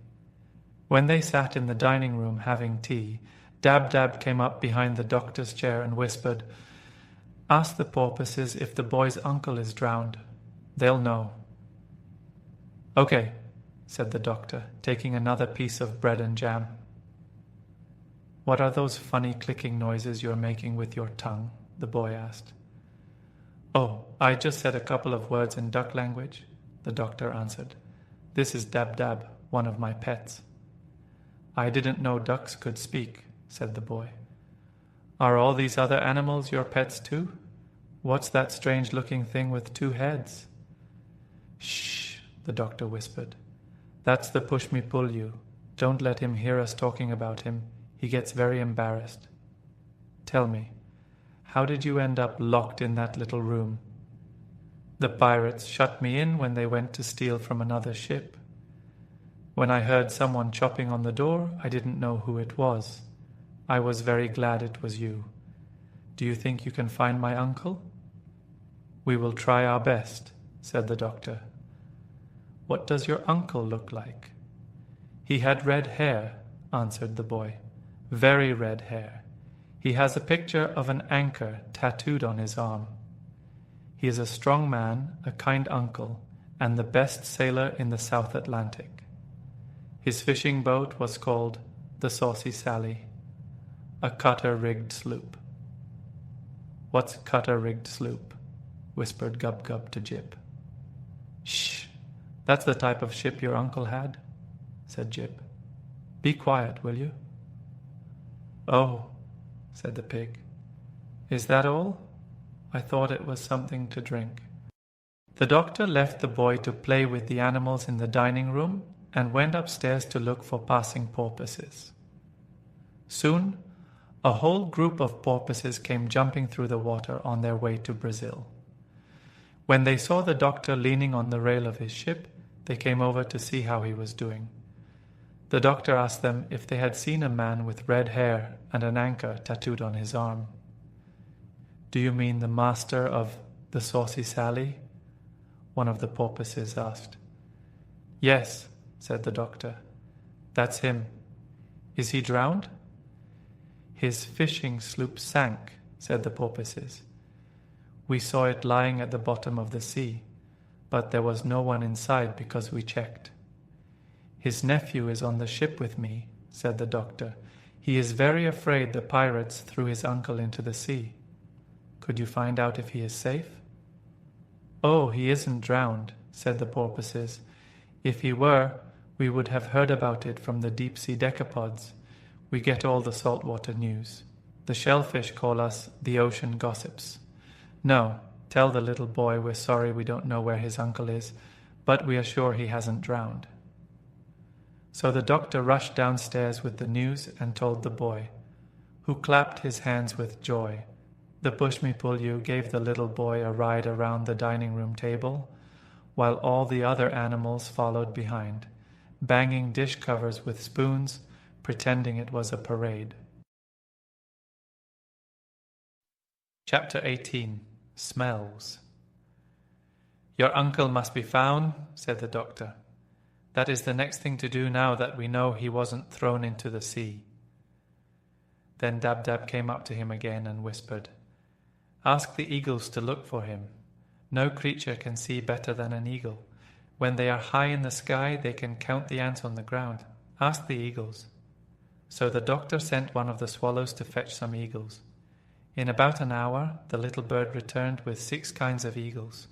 When they sat in the dining room having tea, Dab-Dab came up behind the doctor's chair and whispered, "Ask the porpoises if the boy's uncle is drowned. They'll know." "Okay," said the doctor, taking another piece of bread and jam. "What are those funny clicking noises you're making with your tongue?" the boy asked. "Oh, I just said a couple of words in duck language," the doctor answered. "This is Dab-Dab, one of my pets." "I didn't know ducks could speak," said the boy. "Are all these other animals your pets too? What's that strange-looking thing with 2 heads?" "Shh," the doctor whispered. "That's the push-me-pull-you. Don't let him hear us talking about him. He gets very embarrassed. Tell me, how did you end up locked in that little room?" "The pirates shut me in when they went to steal from another ship. When I heard someone chopping on the door, I didn't know who it was. I was very glad it was you. Do you think you can find my uncle?" "We will try our best," said the doctor. "What does your uncle look like?" "He had red hair," answered the boy. "Very red hair. He has a picture of an anchor tattooed on his arm. He is a strong man, a kind uncle, and the best sailor in the South Atlantic. His fishing boat was called the Saucy Sally, a cutter-rigged sloop." "What's cutter-rigged sloop?" whispered Gub-Gub to Jip. "Shh! That's the type of ship your uncle had," said Jip. "Be quiet, will you?" "Oh," said the pig. "Is that all? I thought it was something to drink." The doctor left the boy to play with the animals in the dining room and went upstairs to look for passing porpoises. Soon, a whole group of porpoises came jumping through the water on their way to Brazil. When they saw the doctor leaning on the rail of his ship, they came over to see how he was doing. The doctor asked them if they had seen a man with red hair and an anchor tattooed on his arm. "Do you mean the master of the Saucy Sally?" one of the porpoises asked. "Yes," said the doctor. "That's him. Is he drowned?" "His fishing sloop sank," said the porpoises. "We saw it lying at the bottom of the sea, but there was no one inside because we checked." "His nephew is on the ship with me," said the doctor. "He is very afraid the pirates threw his uncle into the sea. Could you find out if he is safe?" "Oh, he isn't drowned," said the porpoises. "If he were, we would have heard about it from the deep-sea decapods. We get all the saltwater news. The shellfish call us the ocean gossips. No, tell the little boy we're sorry we don't know where his uncle is, but we are sure he hasn't drowned." So the doctor rushed downstairs with the news and told the boy, who clapped his hands with joy. The Pushmi-Pulyu gave the little boy a ride around the dining room table, while all the other animals followed behind, banging dish covers with spoons, pretending it was a parade. Chapter 18. Smells. "Your uncle must be found," said the doctor. "That is the next thing to do now that we know he wasn't thrown into the sea." Then Dab-Dab came up to him again and whispered, "Ask the eagles to look for him. No creature can see better than an eagle. When they are high in the sky, they can count the ants on the ground. Ask the eagles." So the doctor sent one of the swallows to fetch some eagles. In about an hour, the little bird returned with 6 kinds of eagles: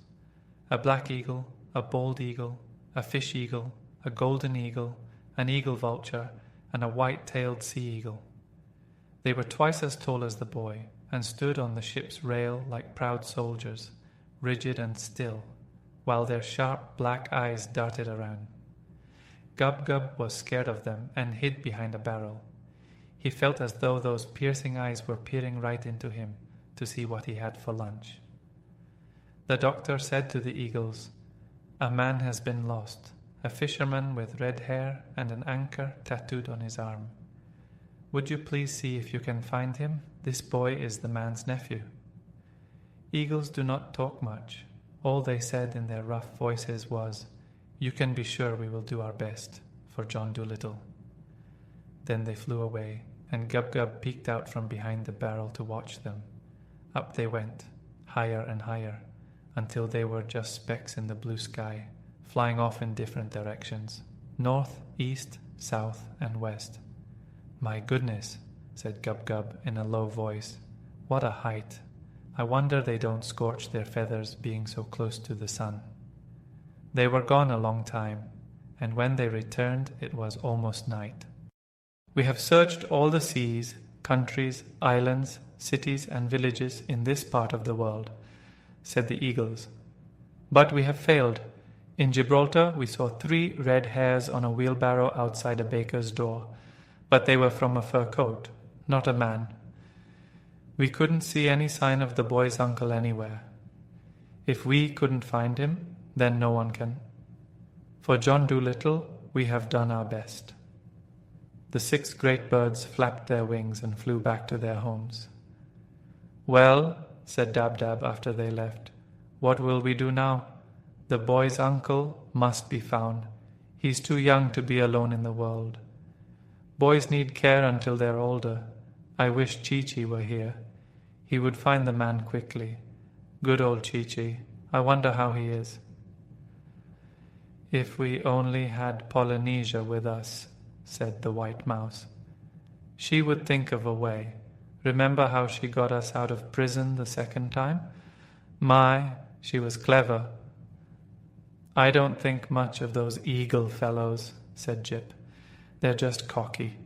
a black eagle, a bald eagle, a fish eagle, a golden eagle, an eagle vulture, and a white-tailed sea eagle. They were twice as tall as the boy, and stood on the ship's rail like proud soldiers, rigid and still, while their sharp black eyes darted around. Gub-Gub was scared of them and hid behind a barrel. He felt as though those piercing eyes were peering right into him to see what he had for lunch. The doctor said to the eagles, "A man has been lost, a fisherman with red hair and an anchor tattooed on his arm. Would you please see if you can find him? This boy is the man's nephew." Eagles do not talk much. All they said in their rough voices was, "You can be sure we will do our best for John Dolittle." Then they flew away, and Gub-Gub peeked out from behind the barrel to watch them. Up they went, higher and higher, until they were just specks in the blue sky, flying off in different directions, north, east, south, and west. "My goodness," said Gub-Gub in a low voice. "What a height! I wonder they don't scorch their feathers being so close to the sun." They were gone a long time, and when they returned it was almost night. "We have searched all the seas, countries, islands, cities, and villages in this part of the world," said the eagles. "But we have failed. In Gibraltar we saw 3 red hares on a wheelbarrow outside a baker's door, but they were from a fur coat, not a man. We couldn't see any sign of the boy's uncle anywhere. If we couldn't find him, then no one can. For John Dolittle, we have done our best." The 6 great birds flapped their wings and flew back to their homes. "Well," said Dab-Dab after they left, "what will we do now? The boy's uncle must be found. He's too young to be alone in the world. Boys need care until they're older. I wish Chi-Chi were here. He would find the man quickly. Good old Chi-Chi. I wonder how he is." "If we only had Polynesia with us," said the white mouse. "She would think of a way. Remember how she got us out of prison the second time? My, she was clever." "I don't think much of those eagle fellows," said Jip. "They're just cocky.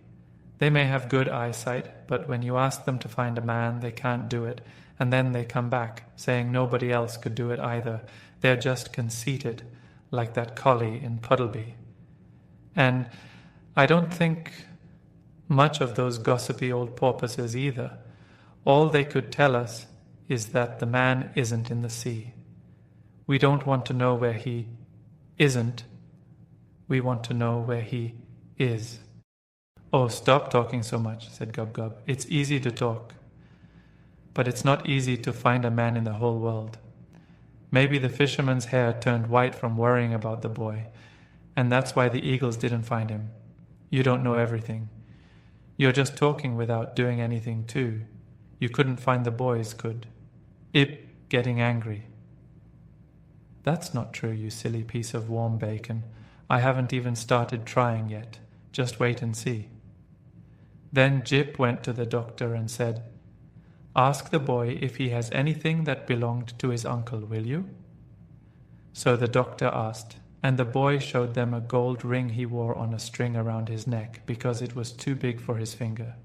They may have good eyesight, but when you ask them to find a man, they can't do it, and then they come back, saying nobody else could do it either. They're just conceited, like that collie in Puddleby. And I don't think much of those gossipy old porpoises either. All they could tell us is that the man isn't in the sea. We don't want to know where he isn't. We want to know where he is. Oh, stop talking so much, said Gub-Gub. It's easy to talk. But it's not easy to find a man in the whole world. Maybe the fisherman's hair turned white from worrying about the boy, and that's why the eagles didn't find him. You don't know everything. You're just talking without doing anything too. You couldn't find the boys, could? Ip getting angry. That's not true, you silly piece of warm bacon. I haven't even started trying yet. Just wait and see. Then Jip went to the doctor and said, "Ask the boy if he has anything that belonged to his uncle, will you?" So the doctor asked, and the boy showed them a gold ring he wore on a string around his neck because it was too big for his finger.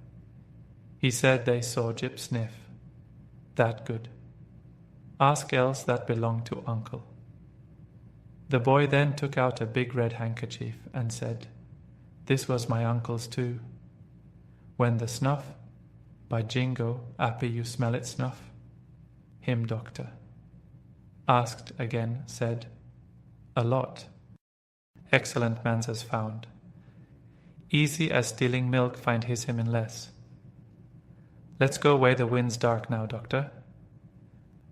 He said they saw Jip sniff. That good. Ask else that belonged to uncle. The boy then took out a big red handkerchief and said, "This was my uncle's too. When the snuff, by jingo, happy you smell it snuff." Him doctor. Asked again, said, "A lot. Excellent mans has found. Easy as stealing milk find him in less. Let's go where the wind's dark now, doctor."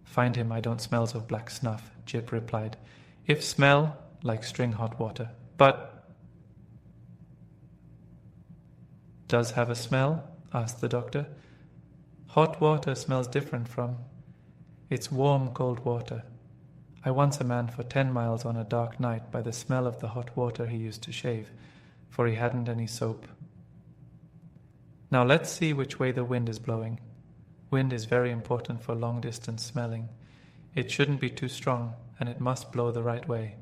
"Find him I don't smells of black snuff," Jip replied. "If smell, like string hot water. But—" "Does have a smell?" asked the doctor. "Hot water smells different from. It's warm, cold water. I once a man for 10 miles on a dark night by the smell of the hot water he used to shave, for he hadn't any soap. Now let's see which way the wind is blowing. Wind is very important for long-distance smelling. It shouldn't be too strong, and it must blow the right way.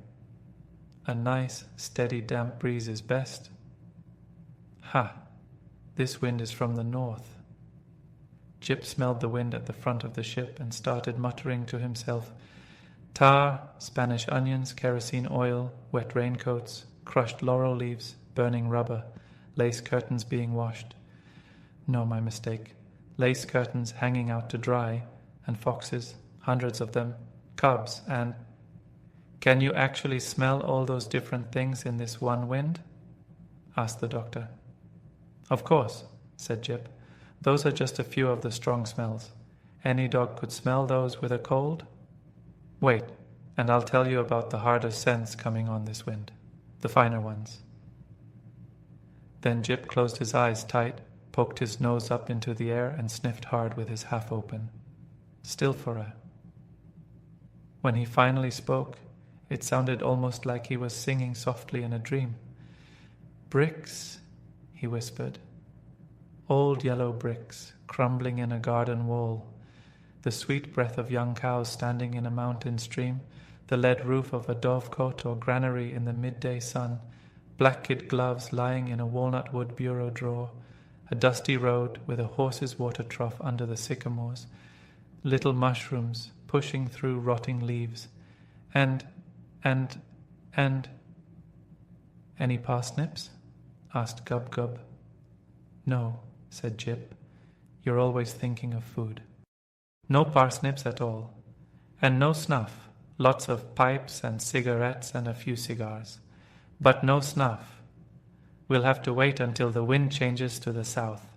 A nice, steady, damp breeze is best. Ha! This wind is from the north." Jip smelled the wind at the front of the ship and started muttering to himself, "Tar, Spanish onions, kerosene oil, wet raincoats, crushed laurel leaves, burning rubber, lace curtains being washed. No, my mistake. Lace curtains hanging out to dry, and foxes, hundreds of them, cubs, and—" "Can you actually smell all those different things in this one wind?" asked the doctor. "Of course," said Jip. "Those are just a few of the strong smells. Any dog could smell those with a cold. Wait, and I'll tell you about the harder scents coming on this wind, the finer ones." Then Jip closed his eyes tight, poked his nose up into the air, and sniffed hard with his half open. Still for a... When he finally spoke, it sounded almost like he was singing softly in a dream. "Bricks," he whispered. "Old yellow bricks, crumbling in a garden wall. The sweet breath of young cows standing in a mountain stream, the lead roof of a dovecote or granary in the midday sun, black kid gloves lying in a walnut wood bureau drawer, a dusty road with a horse's water trough under the sycamores, little mushrooms pushing through rotting leaves, and... Any parsnips?" asked Gub-Gub. "No," said Jip. "You're always thinking of food. No parsnips at all. And no snuff. Lots of pipes and cigarettes and a few cigars. But no snuff. We'll have to wait until the wind changes to the south."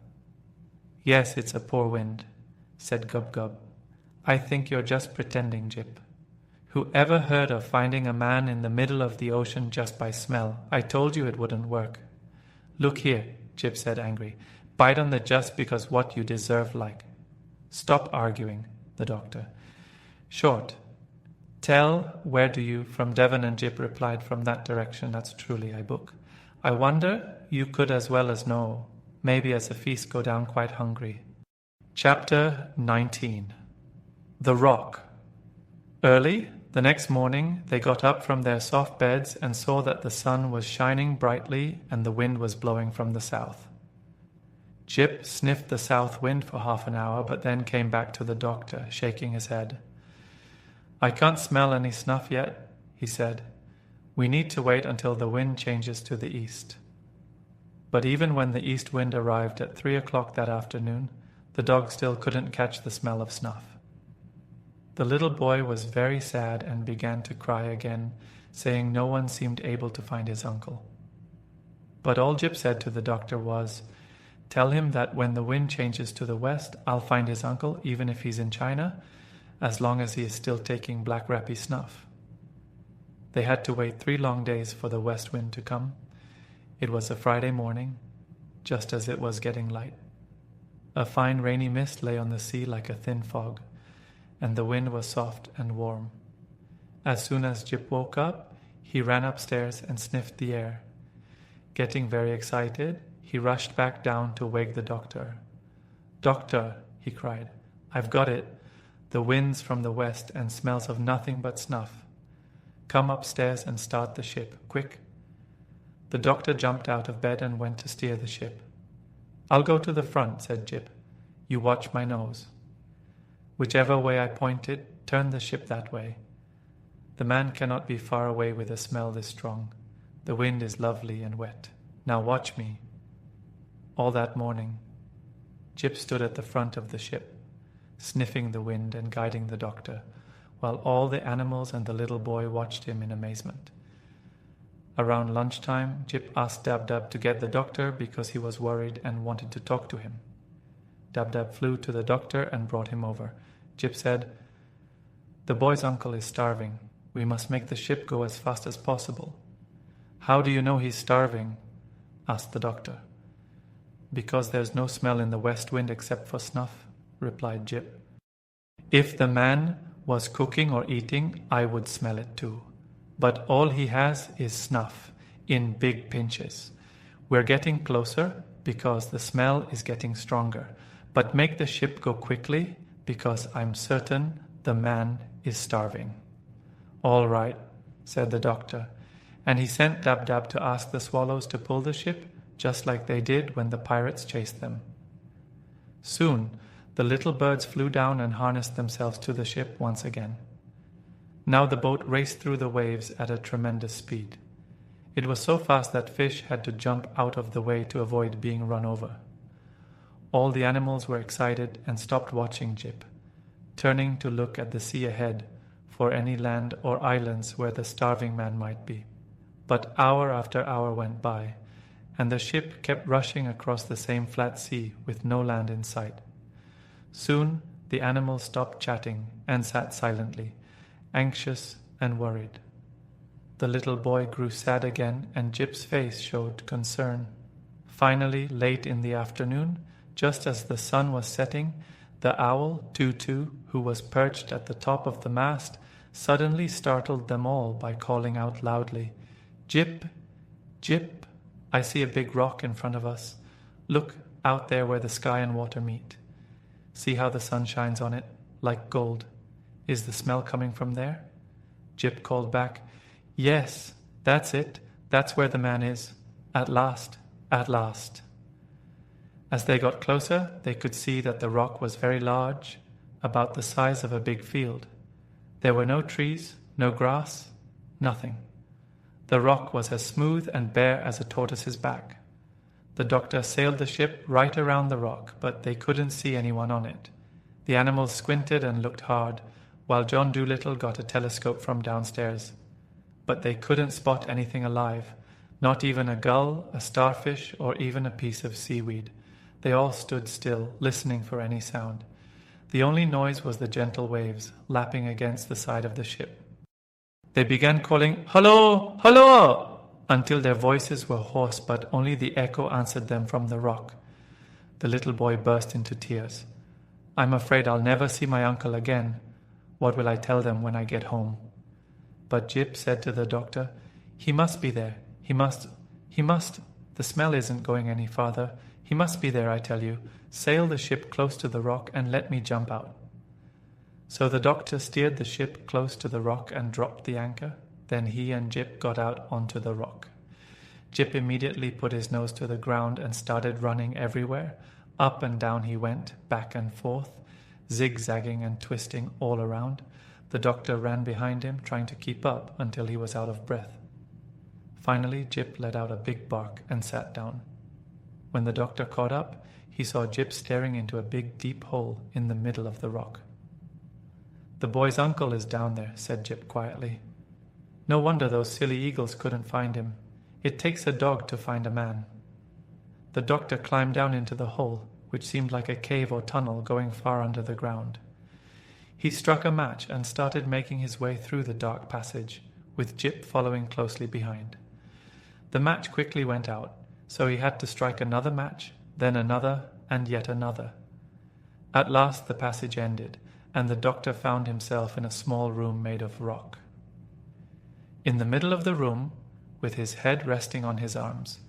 "Yes, it's a poor wind," said Gub-Gub. "I think you're just pretending, Jip. Who ever heard of finding a man in the middle of the ocean just by smell? I told you it wouldn't work." "Look here," Jip said angry. "Bite on the just because what you deserve like." "Stop arguing," the doctor. "Short. Tell, where do you?" From Devon, and Jip replied, "From that direction, that's truly I book. I wonder you could as well as know. Maybe as a feast go down quite hungry." Chapter 19. The Rock. Early, the next morning, they got up from their soft beds and saw that the sun was shining brightly and the wind was blowing from the south. Jip sniffed the south wind for half an hour, but then came back to the doctor, shaking his head. "I can't smell any snuff yet," he said. We need to wait until the wind changes to the east." But even when the east wind arrived at 3 o'clock that afternoon, the dog still couldn't catch the smell of snuff. The little boy was very sad and began to cry again, saying no one seemed able to find his uncle. But all Jip said to the doctor was, "Tell him that when the wind changes to the west, I'll find his uncle even if he's in China, as long as he is still taking black rappy snuff." They had to wait 3 long days for the west wind to come. It was a Friday morning, just as it was getting light. A fine rainy mist lay on the sea like a thin fog, and the wind was soft and warm. As soon as Jip woke up, he ran upstairs and sniffed the air. Getting very excited, he rushed back down to wake the doctor. "Doctor," he cried, "I've got it. The wind's from the west and smells of nothing but snuff. Come upstairs and start the ship, quick." The doctor jumped out of bed and went to steer the ship. "I'll go to the front," said Jip. "You watch my nose. Whichever way I point it, turn the ship that way. The man cannot be far away with a smell this strong. The wind is lovely and wet. Now watch me." All that morning, Jip stood at the front of the ship, sniffing the wind and guiding the doctor, while all the animals and the little boy watched him in amazement. Around lunchtime, Jip asked Dab-Dab to get the doctor because he was worried and wanted to talk to him. Dab-Dab flew to the doctor and brought him over. Jip said, "The boy's uncle is starving. We must make the ship go as fast as possible." "How do you know he's starving?" asked the doctor. "Because there's no smell in the west wind except for snuff," replied Jip. "If the man was cooking or eating, I would smell it too. But all he has is snuff, in big pinches. We're getting closer because the smell is getting stronger. But make the ship go quickly because I'm certain the man is starving." "All right," said the doctor, and he sent Dab-Dab to ask the swallows to pull the ship, just like they did when the pirates chased them. Soon, the little birds flew down and harnessed themselves to the ship once again. Now the boat raced through the waves at a tremendous speed. It was so fast that fish had to jump out of the way to avoid being run over. All the animals were excited and stopped watching Jip, turning to look at the sea ahead for any land or islands where the starving man might be. But hour after hour went by, and the ship kept rushing across the same flat sea with no land in sight. Soon the animals stopped chatting and sat silently, anxious and worried. The little boy grew sad again, and Jip's face showed concern. Finally, late in the afternoon, just as the sun was setting, the owl, Tutu, who was perched at the top of the mast, suddenly startled them all by calling out loudly, "Jip! Jip! I see a big rock in front of us. Look out there where the sky and water meet. See how the sun shines on it, like gold. Is the smell coming from there?" Jip called back, "Yes, that's it. That's where the man is. At last, at last." As they got closer, they could see that the rock was very large, about the size of a big field. There were no trees, no grass, nothing. The rock was as smooth and bare as a tortoise's back. The doctor sailed the ship right around the rock, but they couldn't see anyone on it. The animals squinted and looked hard, while John Dolittle got a telescope from downstairs. But they couldn't spot anything alive, not even a gull, a starfish, or even a piece of seaweed. They all stood still, listening for any sound. The only noise was the gentle waves lapping against the side of the ship. They began calling, "Hello! Hello!" until their voices were hoarse, but only the echo answered them from the rock. The little boy burst into tears. "I'm afraid I'll never see my uncle again. What will I tell them when I get home?" But Jip said to the doctor, "He must be there. He must. The smell isn't going any farther. He must be there, I tell you. Sail the ship close to the rock and let me jump out." So the doctor steered the ship close to the rock and dropped the anchor. Then he and Jip got out onto the rock. Jip immediately put his nose to the ground and started running everywhere. Up and down he went, back and forth, zigzagging and twisting all around. The doctor ran behind him, trying to keep up until he was out of breath. Finally, Jip let out a big bark and sat down. When the doctor caught up, he saw Jip staring into a big deep hole in the middle of the rock. "The boy's uncle is down there," said Jip quietly. "No wonder those silly eagles couldn't find him. It takes a dog to find a man." The doctor climbed down into the hole, which seemed like a cave or tunnel going far under the ground. He struck a match and started making his way through the dark passage, with Jip following closely behind. The match quickly went out, so he had to strike another match, then another, and yet another. At last the passage ended, and the doctor found himself in a small room made of rock. In the middle of the room, with his head resting on his arms,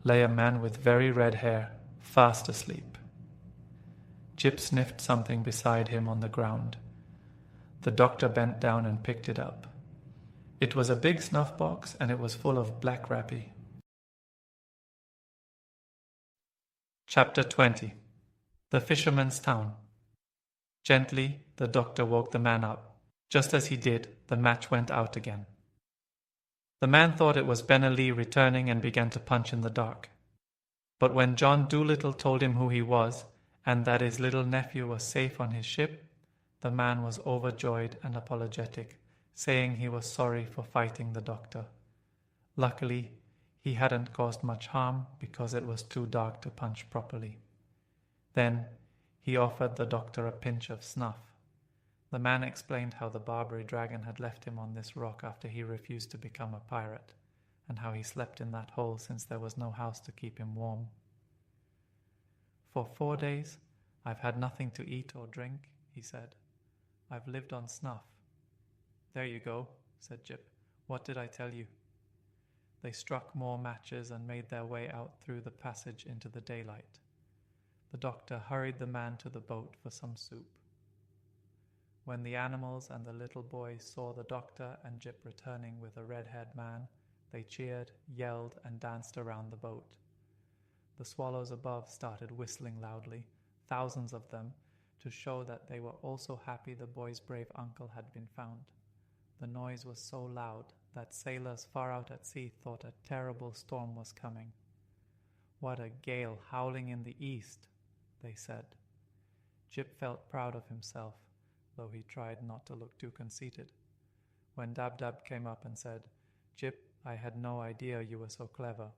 lay a man with very red hair, fast asleep. Jip sniffed something beside him on the ground. The doctor bent down and picked it up. It was a big snuff box, and it was full of black rappy. Chapter 20. The Fisherman's Town. Gently, the doctor woke the man up. Just as he did, the match went out again. The man thought it was Ben-Ali returning and began to punch in the dark. But when John Dolittle told him who he was, and that his little nephew was safe on his ship, the man was overjoyed and apologetic, saying he was sorry for fighting the doctor. Luckily, he hadn't caused much harm because it was too dark to punch properly. Then he offered the doctor a pinch of snuff. The man explained how the Barbary dragon had left him on this rock after he refused to become a pirate, and how he slept in that hole since there was no house to keep him warm. "For 4 days, I've had nothing to eat or drink," he said. "I've lived on snuff." "There you go," said Jip. "What did I tell you?" They struck more matches and made their way out through the passage into the daylight. The doctor hurried the man to the boat for some soup. When the animals and the little boy saw the doctor and Jip returning with a red-haired man, they cheered, yelled, and danced around the boat. The swallows above started whistling loudly, thousands of them, to show that they were also happy the boy's brave uncle had been found. The noise was so loud that sailors far out at sea thought a terrible storm was coming. "What a gale howling in the east," they said. Jip felt proud of himself, though he tried not to look too conceited. When Dab-Dab came up and said, "Jip, I had no idea you were so clever,"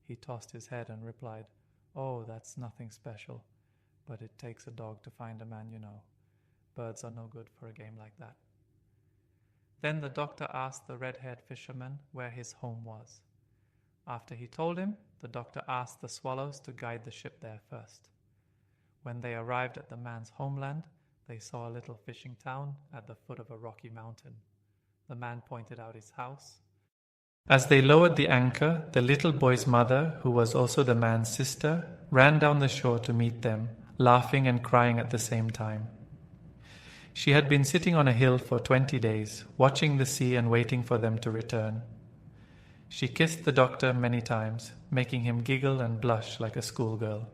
he tossed his head and replied, "Oh, that's nothing special, but it takes a dog to find a man, you know. Birds are no good for a game like that." Then the doctor asked the red-haired fisherman where his home was. After he told him, the doctor asked the swallows to guide the ship there first. When they arrived at the man's homeland, they saw a little fishing town at the foot of a rocky mountain. The man pointed out his house. As they lowered the anchor, the little boy's mother, who was also the man's sister, ran down the shore to meet them, laughing and crying at the same time. She had been sitting on a hill for 20 days, watching the sea and waiting for them to return. She kissed the doctor many times, making him giggle and blush like a schoolgirl.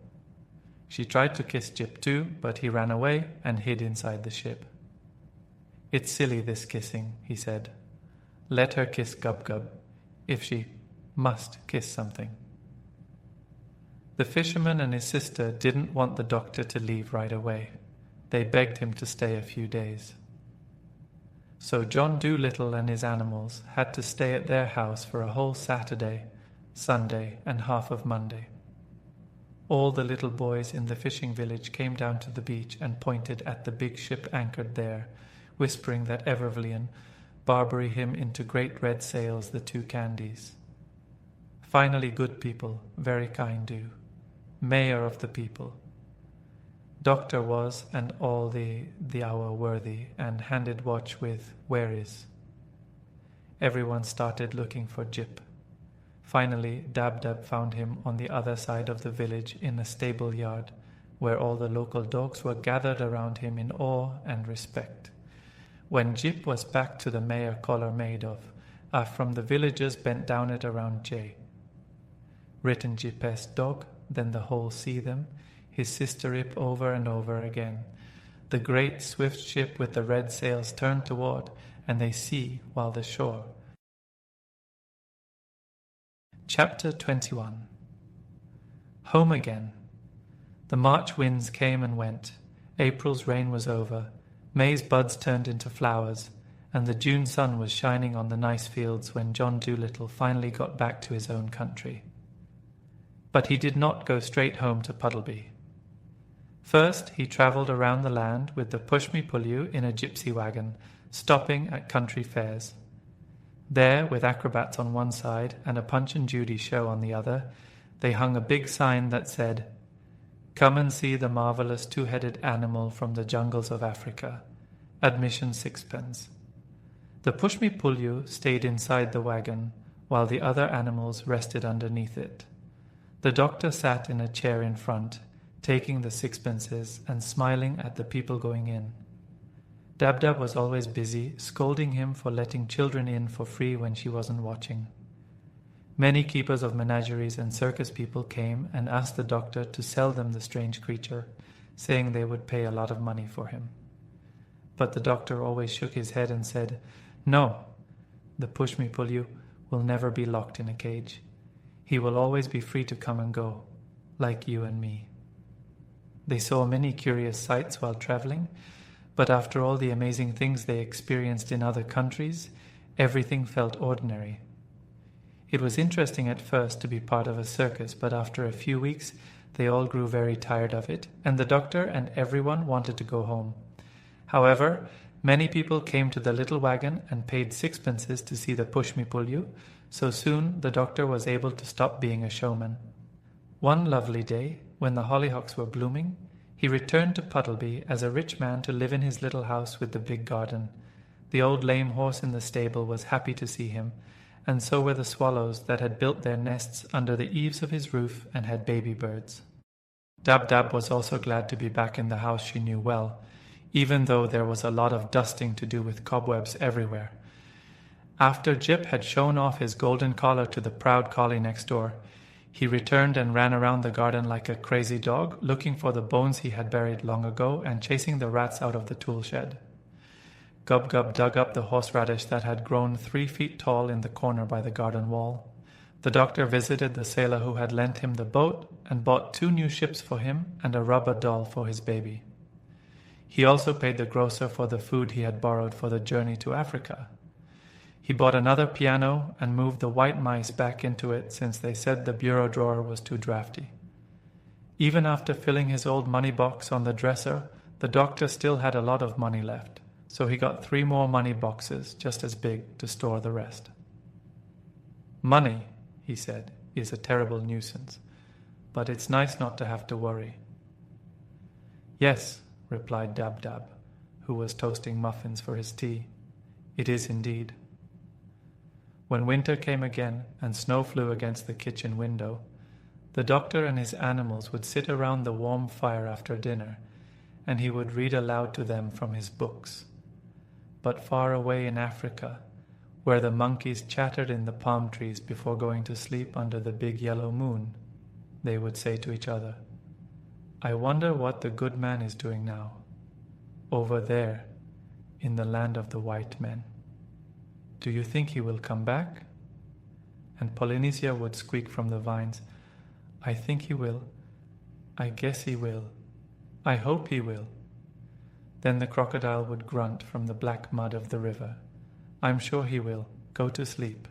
She tried to kiss Jip too, but he ran away and hid inside the ship. "It's silly, this kissing," he said. "Let her kiss Gub-Gub, if she must kiss something." The fisherman and his sister didn't want the doctor to leave right away. They begged him to stay a few days. So John Dolittle and his animals had to stay at their house for a whole Saturday, Sunday, and half of Monday. All the little boys in the fishing village came down to the beach and pointed at the big ship anchored there, whispering that Evervlian, Barbary him into great red sails the two candies. Finally good people, very kind do. Mayor of the people. Doctor was, and all the hour worthy, and handed watch with "Where is?" Everyone started looking for Jip. Finally, Dab-Dab found him on the other side of the village in a stable yard, where all the local dogs were gathered around him in awe and respect. When Jip was back to the mayor collar made of, from the villagers bent down it around Jay. Written Jip's dog, then the whole see them, his sister Rip over and over again. The great swift ship with the red sails turned toward, and they see while the shore, Chapter 21. Home again. The March winds came and went. April's rain was over. May's buds turned into flowers, and the June sun was shining on the nice fields when John Dolittle finally got back to his own country. But he did not go straight home to Puddleby. First, he travelled around the land with the push-me-pull-you in a gypsy wagon, stopping at country fairs. There, with acrobats on one side and a Punch and Judy show on the other, they hung a big sign that said, "Come and see the marvellous two-headed animal from the jungles of Africa. Admission 6 pence." The push-me-pull-you stayed inside the wagon, while the other animals rested underneath it. The doctor sat in a chair in front, taking the 6 pences and smiling at the people going in. Dab-Dab was always busy, scolding him for letting children in for free when she wasn't watching. Many keepers of menageries and circus people came and asked the doctor to sell them the strange creature, saying they would pay a lot of money for him. But the doctor always shook his head and said, "No, the push-me-pull-you will never be locked in a cage. He will always be free to come and go, like you and me." They saw many curious sights while traveling, but after all the amazing things they experienced in other countries, everything felt ordinary. It was interesting at first to be part of a circus, but after a few weeks they all grew very tired of it, and the doctor and everyone wanted to go home. However, many people came to the little wagon and paid 6 pences to see the push-me-pull-you, so soon the doctor was able to stop being a showman. One lovely day, when the hollyhocks were blooming, he returned to Puddleby as a rich man to live in his little house with the big garden. The old lame horse in the stable was happy to see him, and so were the swallows that had built their nests under the eaves of his roof and had baby birds. Dab-Dab was also glad to be back in the house she knew well, even though there was a lot of dusting to do with cobwebs everywhere. After Jip had shown off his golden collar to the proud collie next door, he returned and ran around the garden like a crazy dog, looking for the bones he had buried long ago and chasing the rats out of the tool shed. Gub-Gub dug up the horseradish that had grown 3 feet tall in the corner by the garden wall. The doctor visited the sailor who had lent him the boat and bought 2 new ships for him and a rubber doll for his baby. He also paid the grocer for the food he had borrowed for the journey to Africa. He bought another piano and moved the white mice back into it since they said the bureau drawer was too drafty. Even after filling his old money box on the dresser, the doctor still had a lot of money left, so he got 3 more money boxes, just as big, to store the rest. "Money," he said, "is a terrible nuisance, but it's nice not to have to worry." "Yes," replied Dab-Dab, who was toasting muffins for his tea. "It is indeed." When winter came again and snow flew against the kitchen window, the doctor and his animals would sit around the warm fire after dinner, and he would read aloud to them from his books. But far away in Africa, where the monkeys chattered in the palm trees before going to sleep under the big yellow moon, they would say to each other, "I wonder what the good man is doing now, over there, in the land of the white men. Do you think he will come back?" And Polynesia would squeak from the vines, "I think he will. I guess he will. I hope he will." Then the crocodile would grunt from the black mud of the river, "I'm sure he will. Go to sleep."